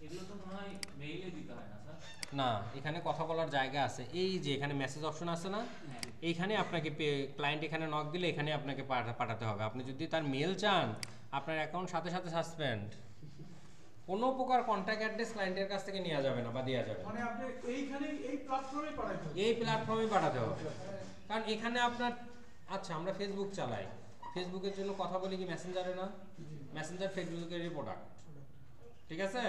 এগুলো তো মনে হয় মেইলে দিতে হয় না স্যার? না, এখানে কথা বলার জায়গা আছে, এই যে এখানে মেসেজ অপশন আছে না, হ্যাঁ। এইখানে আপনাকে ক্লায়েন্ট এখানে নক দিলে এখানে আপনাকে পাঠাতে হবে। আপনি যদি তার মেল চান, আপনার অ্যাকাউন্ট সাথে সাথে সাসপেন্ড। কোনো প্রকার কন্ট্যাক্ট অ্যাড্রেস ক্লায়েন্টের কাছ থেকে নেওয়া যাবে না বা দেওয়া যাবে না, মানে আপনি এইখানে এই প্ল্যাটফর্মে পাঠাইতে হবে। এই প্ল্যাটফর্মে পাঠাতে হবে। কারণ এখানে আপনার, আচ্ছা আমরা ফেসবুক চালাই, ফেসবুকের জন্য কথা বলি কি মেসেঞ্জারে না, মেসেঞ্জার ফেসবুকেরই প্রোডাক্ট, ঠিক আছে,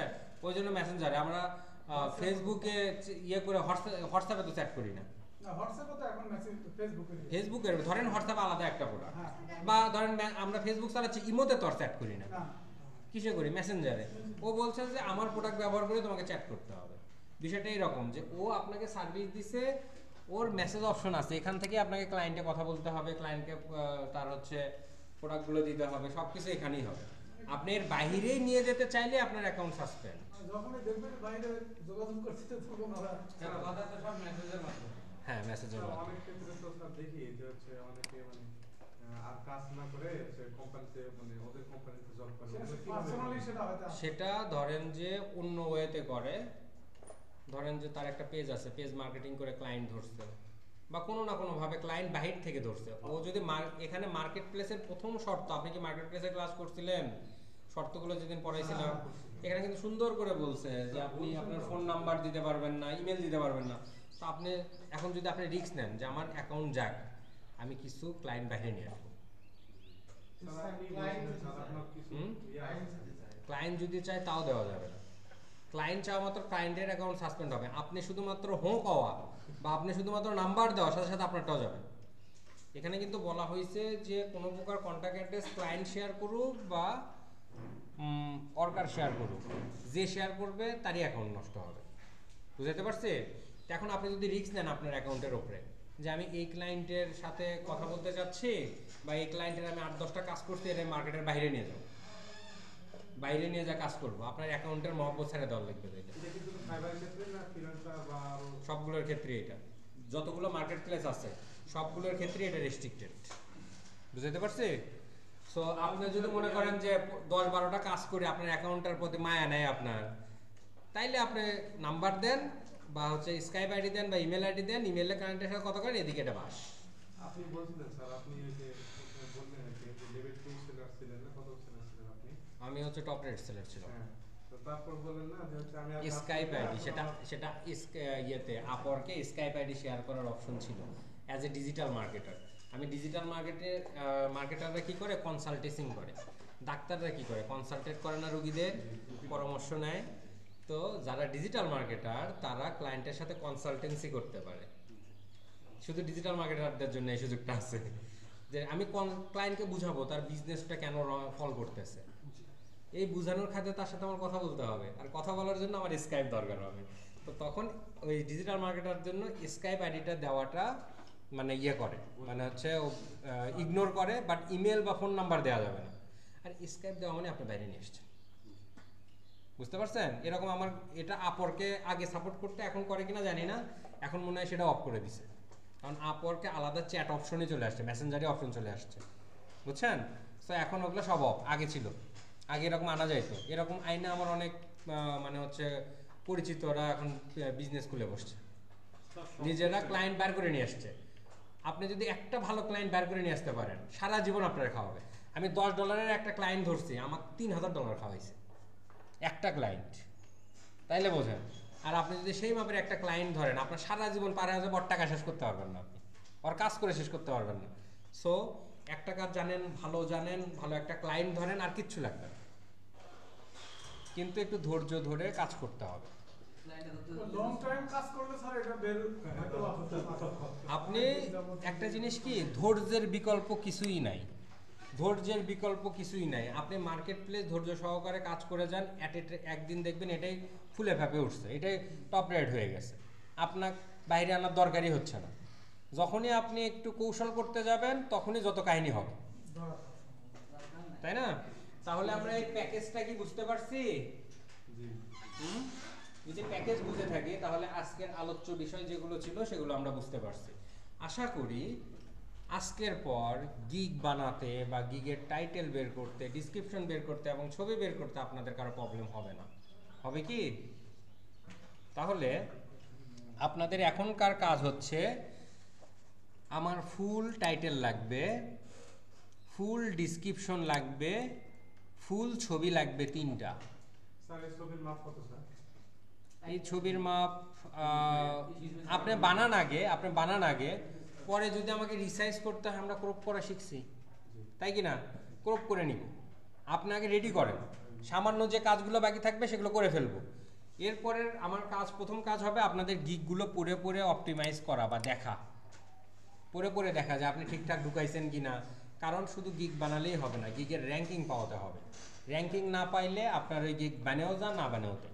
ওই জন্য মেসেঞ্জারে আমরা ফেসবুকে ইয়ে করে হোয়াটসঅ্যাপে তো চ্যাট করি না, না, হোয়াটসঅ্যাপে তো এখন মেসেজ ফেসবুকে দিয়ে। ফেসবুকের ধরেন হোয়াটসঅ্যাপ আলাদা একটা প্রোডাক্ট, হ্যাঁ। বা ধরেন আমরা ফেসবুক চালাচ্ছি, ইমোতে তো আর চ্যাট করি না, না, কিসে করি, মেসেঞ্জারে। ও বলছে যে আমার প্রোডাক্ট ব্যবহার করে তোমাকে চ্যাট করতে হবে। বিষয়টা এইরকম যে ও আপনাকে সার্ভিস দিছে, ওর মেসেজ অপশন আছে, এখান থেকে আপনাকে ক্লায়েন্টে কথা বলতে হবে, ক্লায়েন্টকে তার হচ্ছে প্রোডাক্টগুলো দিতে হবে, সব কিছু এখানেই হবে। আপনি এর বাইরেই নিয়ে যেতে চাইলে আপনার অ্যাকাউন্ট সাসপেন্ড। যখনই দেখবেন বাইরে যোগাযোগ করছে তখন ওরা স্যার কথা তো সব মেসেজের মাধ্যমে। হ্যাঁ, মেসেজের স্যার, মাধ্যমে। অনেক ক্ষেত্রে তো স্যার দেখি যে হচ্ছে অনেকে মানে আর কাজ না করে হচ্ছে কোম্পানিতে মানে ওদের কোম্পানিতে জব করে, ওদের কিভাবে পার্সোনালি সেটা হয়তো সেটা ধরেন যে অন্য ওয়েতে করে, ধরেন যে তার একটা পেজ আছে, পেজ মার্কেটিং করে ক্লায়েন্ট ধরছে, বা কোনো না কোনো ভাবে ক্লায়েন্ট বাহির থেকে ধরছে। ও যদি এখানে মার্কেট প্লেসের প্রথম শর্ত, আপনি কি মার্কেট প্লেসে ক্লাস করছিলেন, শর্তগুলো যেদিন পড়াইছিলাম, এখানে কিন্তু সুন্দর করে বলছে যে আপনি আপনার ফোন নাম্বার দিতে পারবেন না, ইমেল দিতে পারবেন না। তো আপনি এখন যদি আপনি রিস্ক নেন যে আমার অ্যাকাউন্ট যাক, আমি কিছু ক্লায়েন্ট বাইরে নিয়ে আসবো, স্যার, আপনি বলছেন, স্যার, আপনার কিছু হুম? ইয়ে আছে। ক্লায়েন্ট যদি চায় তাও দেওয়া যাবে না। ক্লায়েন্ট চাওয়া মাত্র ক্লায়েন্টের অ্যাকাউন্ট সাসপেন্ড হবে, আপনি শুধুমাত্র হোঁ কওয়া বা আপনি শুধুমাত্র নাম্বার দেওয়ার সাথে সাথে আপনারটাও যাবে। এখানে কিন্তু বলা হয়েছে যে কোনো প্রকার কন্ট্যাক্ট অ্যাড্রেস ক্লায়েন্ট শেয়ার করুক বা অর্কার শেয়ার করুক, যে শেয়ার করবে তারই অ্যাকাউন্ট নষ্ট হবে। বুঝতে পারছি? এখন আপনি যদি রিস্ক নেন আপনার অ্যাকাউন্টের ওপরে, যে আমি এই ক্লায়েন্টের সাথে কথা বলতে চাচ্ছি বা এই ক্লায়েন্টের আমি 8-10টা কাজ করছি, এটা মার্কেটের বাইরে নিয়ে যাবো, বাইরে নিয়ে যা কাজ করবো, আপনার অ্যাকাউন্টের মহব্বত ছেড়ে দেওয়ার লাগবে। এটা কিন্তু ফাইবারের ক্ষেত্রে না, ফ্রিল্যান্সার বা আরো সবগুলোর ক্ষেত্রে এটা, যতগুলো মার্কেট প্লেস আছে সবগুলোর ক্ষেত্রে এটা রেস্ট্রিক্টেড। বুঝতে পারছি? সো আপনি যদি মনে করেন যে 10-12টা কাজ করে আপনার অ্যাকাউন্টের প্রতি মায়া নেয় আপনার, তাইলে আপনি নাম্বার দেন বা হচ্ছে স্কাইপ আইডি দেন বা ইমেল আইডি দেন, ইমেলে কারেন্টের সাথে কথা করেন, এদিকে এটা বাস। আপনি বলছিলেন স্যার, আপনি এই যে বললেন আর কি, যে লেভেল 2 সেলার ছিলেন না, কত সেলার ছিলেন আপনি? আমি হচ্ছে টপ রেট সেলার ছিল। হ্যাঁ, তো তারপর বললেন না যে হচ্ছে আমি আর কাজ স্কাইপ করবো না, আইডি, সেটা আমার- সেটা ইয়েতে আপওয়ার্কে স্কাইপ আইডি শেয়ার করার অপশন ছিল অ্যাজ এ ডিজিটাল মার্কেটার। আমি ডিজিটাল মার্কেটাররা কি করে, কনসালটেন্সিং করে। ডাক্তাররা কি করে, কনসালটেট করে না রোগীদের, পরামর্শ নেয়। তো যারা ডিজিটাল মার্কেটার তারা ক্লায়েন্টের সাথে কনসালটেন্সি করতে পারে। শুধু ডিজিটাল মার্কেটারদের জন্য এই সুযোগটা আছে যে আমি ক্লায়েন্টকে বুঝাবো তার বিজনেসটা কেন ফল করতেছে, এই বুঝানোর খাতে তার সাথে আমার কথা বলতে হবে, আর কথা বলার জন্য আমার স্কাইপ দরকার হবে। তো তখন ওই ডিজিটাল মার্কেটার জন্য স্কাইপ আইডিটা দেওয়াটা মানে ইয়ে করে, মানে হচ্ছে ইগনোর করে, বাট ইমেল বা ফোন নাম্বার দেওয়া যাবে না। আর স্কাইপ দেওয়া মানে আপনি বাইরে নিয়ে এসছেন। বুঝতে পারছেন? এরকম আমার এটা আপওয়ার্কে আগে সাপোর্ট করতে, এখন করে কিনা জানি না, এখন মনে হয় সেটা অফ করে দিছে। কারণ আপওয়ার্কে আলাদা চ্যাট অপশনই চলে আসছে, মেসেঞ্জারে অপশন চলে আসছে, বুঝছেন? তো এখন ওগুলো সব অফ, আগে ছিল, আগে এরকম আনা যাইতো। এরকম আইনে আমার অনেক মানে হচ্ছে পরিচিতরা এখন বিজনেস খুলে বসছে, নিজেরা ক্লায়েন্ট বের করে নিয়ে আসছে। আপনি যদি একটা ভালো ক্লায়েন্ট বের করে নিয়ে আসতে পারেন, সারা জীবন আপনার খাওয়াবে। আমি $10 একটা ক্লায়েন্ট ধরছি, আমার $3000 খাওয়াইছে একটা ক্লায়েন্ট, তাইলে বোঝেন। আর আপনি যদি সেই মাপের একটা ক্লায়েন্ট ধরেন, আপনার সারা জীবন পার হাজার টাকা শেষ করতে পারবেন না, আপনি ওর কাজ করে শেষ করতে পারবেন না। সো একটা কাজ জানেন, ভালো একটা ক্লায়েন্ট ধরেন, আর কিচ্ছু লাগবে না, কিন্তু একটু ধৈর্য ধরে কাজ করতে হবে। লং টাইম কাজ করলে স্যার এটা বের হয়তো হতে পারে। আপনি একটা জিনিস কি, ধৈর্যের বিকল্প কিছুই নাই, ধৈর্যের বিকল্প কিছুই নাই। আপনি মার্কেট প্লেস ধৈর্য সহকারে কাজ করে যান, একদিন দেখবেন এটাই ফুলে ফেঁপে উঠছে, এটাই টপ রেট হয়ে গেছে, আপনার বাইরে আনার দরকারই হচ্ছে না। যখনই আপনি একটু কৌশল করতে যাবেন তখনই যত কাহিনী হবে, তাই না? তাহলে আমরা এই প্যাকেজটা কি বুঝতে পারছি? জি। যদি প্যাকেজ বুঝে থাকি তাহলে আজকের আলোচ্য বিষয় যেগুলো ছিল সেগুলো আমরা বুঝতে পারছি। আশা করি আজকের পর গিগ বানাতে বা গিগের টাইটেল বের করতে, ডিসক্রিপশন বের করতে এবং ছবি বের করতে আপনাদের কারো প্রবলেম হবে না। হবে কি? তাহলে আপনাদের এখনকার কাজ হচ্ছে, আমার ফুল টাইটেল লাগবে, ফুল ডিসক্রিপশন লাগবে, ফুল ছবি লাগবে 3টা। স্যার এই ছবির মাপ কত স্যার? এই ছবির মাপ আপনি বানান আগে পরে যদি আমাকে রিসাইজ করতে হয়, আমরা ক্রপ করা শিখছি তাই কি না, ক্রপ করে নিব। আপনি আগে রেডি করেন, সামান্য যে কাজগুলো বাকি থাকবে সেগুলো করে ফেলবো। এরপরের আমার প্রথম কাজ হবে আপনাদের গিগগুলো পড়ে পড়ে অপটিমাইজ করা বা দেখা, পড়ে দেখা যে আপনি ঠিকঠাক ঢুকাইছেন কিনা। কারণ শুধু গিগ বানালেই হবে না, গিগের র্যাঙ্কিং পাওয়াতে হবে। র্যাঙ্কিং না পাইলে আপনার ওই গিগ বানেও যা না বানেও যা।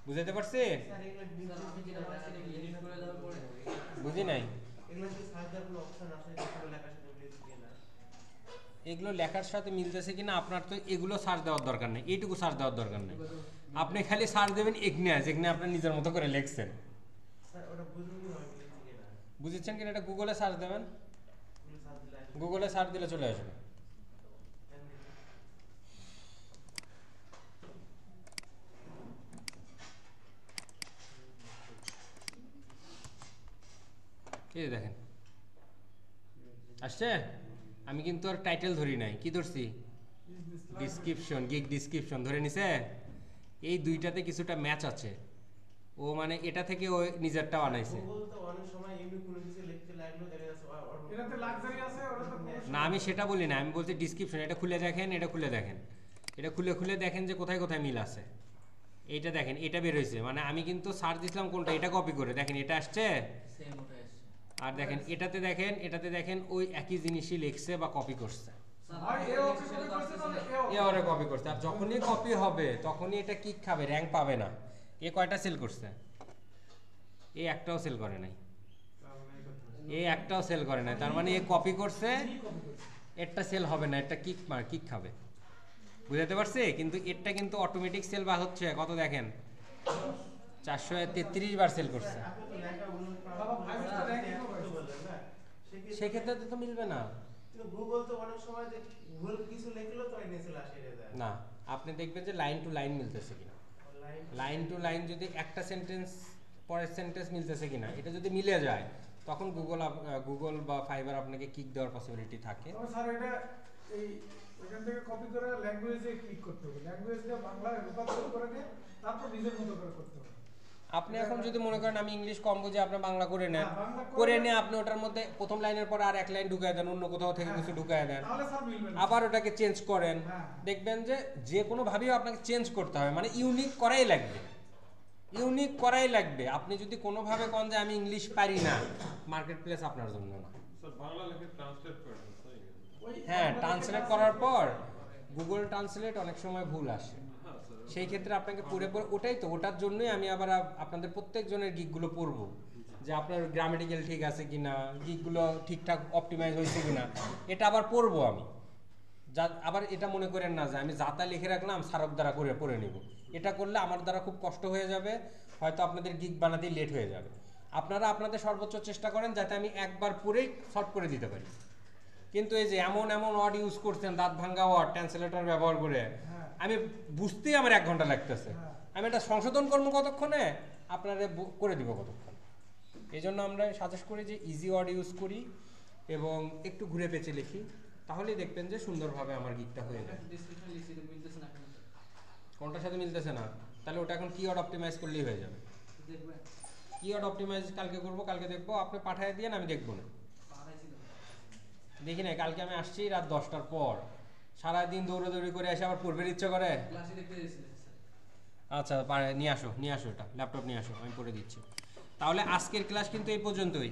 বুঝতে পারছি? বুঝি নাই। এগুলো লেখার সাথে মিলতেছে কিনা আপনার তো এগুলো সার্চ দেওয়ার দরকার নেই, এইটুকু সার্চ দেওয়ার দরকার নেই। আপনি খালি সার্চ দেবেন ইগনিয়াস, যেখানে আপনি নিজের মতো করে লিখছেন। বুঝেছেন কিনা? এটা গুগলে সার্চ দেবেন, গুগলে সার্চ দিলে চলে আসবে। এই দেখেন আসছে। আমি কিন্তু আর টাইটেল ধরি নাই, কি ধরছি? ডিসক্রিপশন, গিগ ডিসক্রিপশন ধরে নিছে। এই দুইটাতে কিছুটা ম্যাচ আছে। ও মানে এটা থেকে ও নিজেরটা বানাইছে। না আমি সেটা বলি না, আমি বলছি ডিসক্রিপশন। এটা খুলে দেখেন, এটা খুলে দেখেন, এটা খুলে দেখেন যে কোথায় কোথায় মিল আছে। এইটা দেখেন, এটা বের হয়েছে। মানে আমি কিন্তু সার্চ দিছিলাম কোনটা, এটা কপি করে দেখেন এটা আসছে। আর দেখেন এটাতে দেখেন ওই একই জিনিসই লিখছে বা কপি করছে। এ কপি করছে। আর যখনই কপি হবে তখনই এটা কিক খাবে, র্যাঙ্ক পাবে না। এ কয়টা সেল করছে? এ একটাও সেল করে নাই, তার মানে এ কপি করছে, একটা সেল হবে না, এটা কিক খাবে। বুঝাতে পারছি? কিন্তু এটা কিন্তু অটোমেটিক সেল বা হচ্ছে কত দেখেন, 433 বার সেল করছে। সেক্ষেত্রে তো মিলবে না। গুগল তো অনেক সময় যে ভুল কিছু লিখলো তো এনে চলে আসে না, আপনি দেখবেন যে লাইন টু লাইন মিলতেছে কিনা। লাইন টু লাইন যদি একটা সেন্টেন্স পরের সেন্টেন্স মিলতেছে কিনা, এটা যদি মিলে যায় তখন গুগল বা ফাইবার আপনাকে কিক দেওয়ার পসিবিলিটি থাকে। স্যার এটা এই এখান থেকে কপি করে ল্যাঙ্গুয়েজে ক্লিক করতে হবে, ল্যাঙ্গুয়েজে বাংলায় রূপান্তর করে নিয়ে তারপর নিজের মতো করে করতে হবে। আপনি এখন যদি মনে করেন আমি ইংলিশ কম বুঝি, আপনি বাংলা করে নেন, করে নিয়ে আপনি ওটার মধ্যে প্রথম লাইনের পর আর এক লাইন ঢুকায় দেন, অন্য কোথাও থেকে কিছু ঢুকায় দেন, আবার ওটাকে চেঞ্জ করেন, দেখবেন যে কোনো ভাবেই আপনাকে চেঞ্জ করতে হবে। মানে ইউনিক করাই লাগবে। আপনি যদি কোনোভাবে কোন যে আমি ইংলিশ পারি না, মার্কেট প্লেস আপনার জন্য না। বাংলা লিখে ট্রান্সলেট করেন। হ্যাঁ, ট্রান্সলেট করার পর গুগল ট্রান্সলেট অনেক সময় ভুল আসে। সেই ক্ষেত্রে আপনাকে ওটার জন্যই আমি আবার আপনাদের প্রত্যেকজনের গিগগুলো পড়বো, যে আপনার গ্রামেটিক্যাল ঠিক আছে কিনা, গিগগুলো ঠিকঠাক অপটিমাইজ হয়েছে কিনা, এটা আবার পড়বো আমি। আবার এটা মনে করেন না যে আমি যাতা লিখে রাখলাম সারক দ্বারা করে পড়ে নিব। এটা করলে আমার দ্বারা খুব কষ্ট হয়ে যাবে, হয়তো আপনাদের গিগ বানাতেই লেট হয়ে যাবে। আপনারা আপনাদের সর্বোচ্চ চেষ্টা করেন যাতে আমি একবার পড়েই শর্ট করে দিতে পারি। কিন্তু এই যে এমন ওয়ার্ড ইউজ করছেন, দাঁত ভাঙ্গা ওয়ার্ড, ট্রান্সলেটর ব্যবহার করে, আমি বুঝতেই আমার 1 ঘন্টা লাগতেছে। আমি এটা সংশোধন করবো কতক্ষণে, আপনারা করে দিব কতক্ষণ। এই জন্য আমরা সাজেস্ট করি যে ইজি ওয়ার্ড ইউজ করি এবং একটু ঘুরে পেঁচে লিখি, তাহলেই দেখবেন যে সুন্দরভাবে আমার গিগটা হয়ে যায়। কোনটার সাথে মিলতেছে না, তাহলে ওটা এখন কিওয়ার্ড অপটিমাইজ করলেই হয়ে যাবে। কিওয়ার্ড অপটিমাইজ কালকে করবো, কালকে দেখবো। আপনি পাঠিয়ে দিয়ে আমি দেখবো না, দেখি না। কালকে আমি আসছি রাত 10টার পর, সারাদিন দৌড়াদৌড়ি করে এসে আবার পড়বে ইচ্ছে করে। আচ্ছা নিয়ে আসো এটা, ল্যাপটপ নিয়ে আসো, আমি পড়ে দিচ্ছি। তাহলে আজকের ক্লাস কিন্তু এই পর্যন্তই।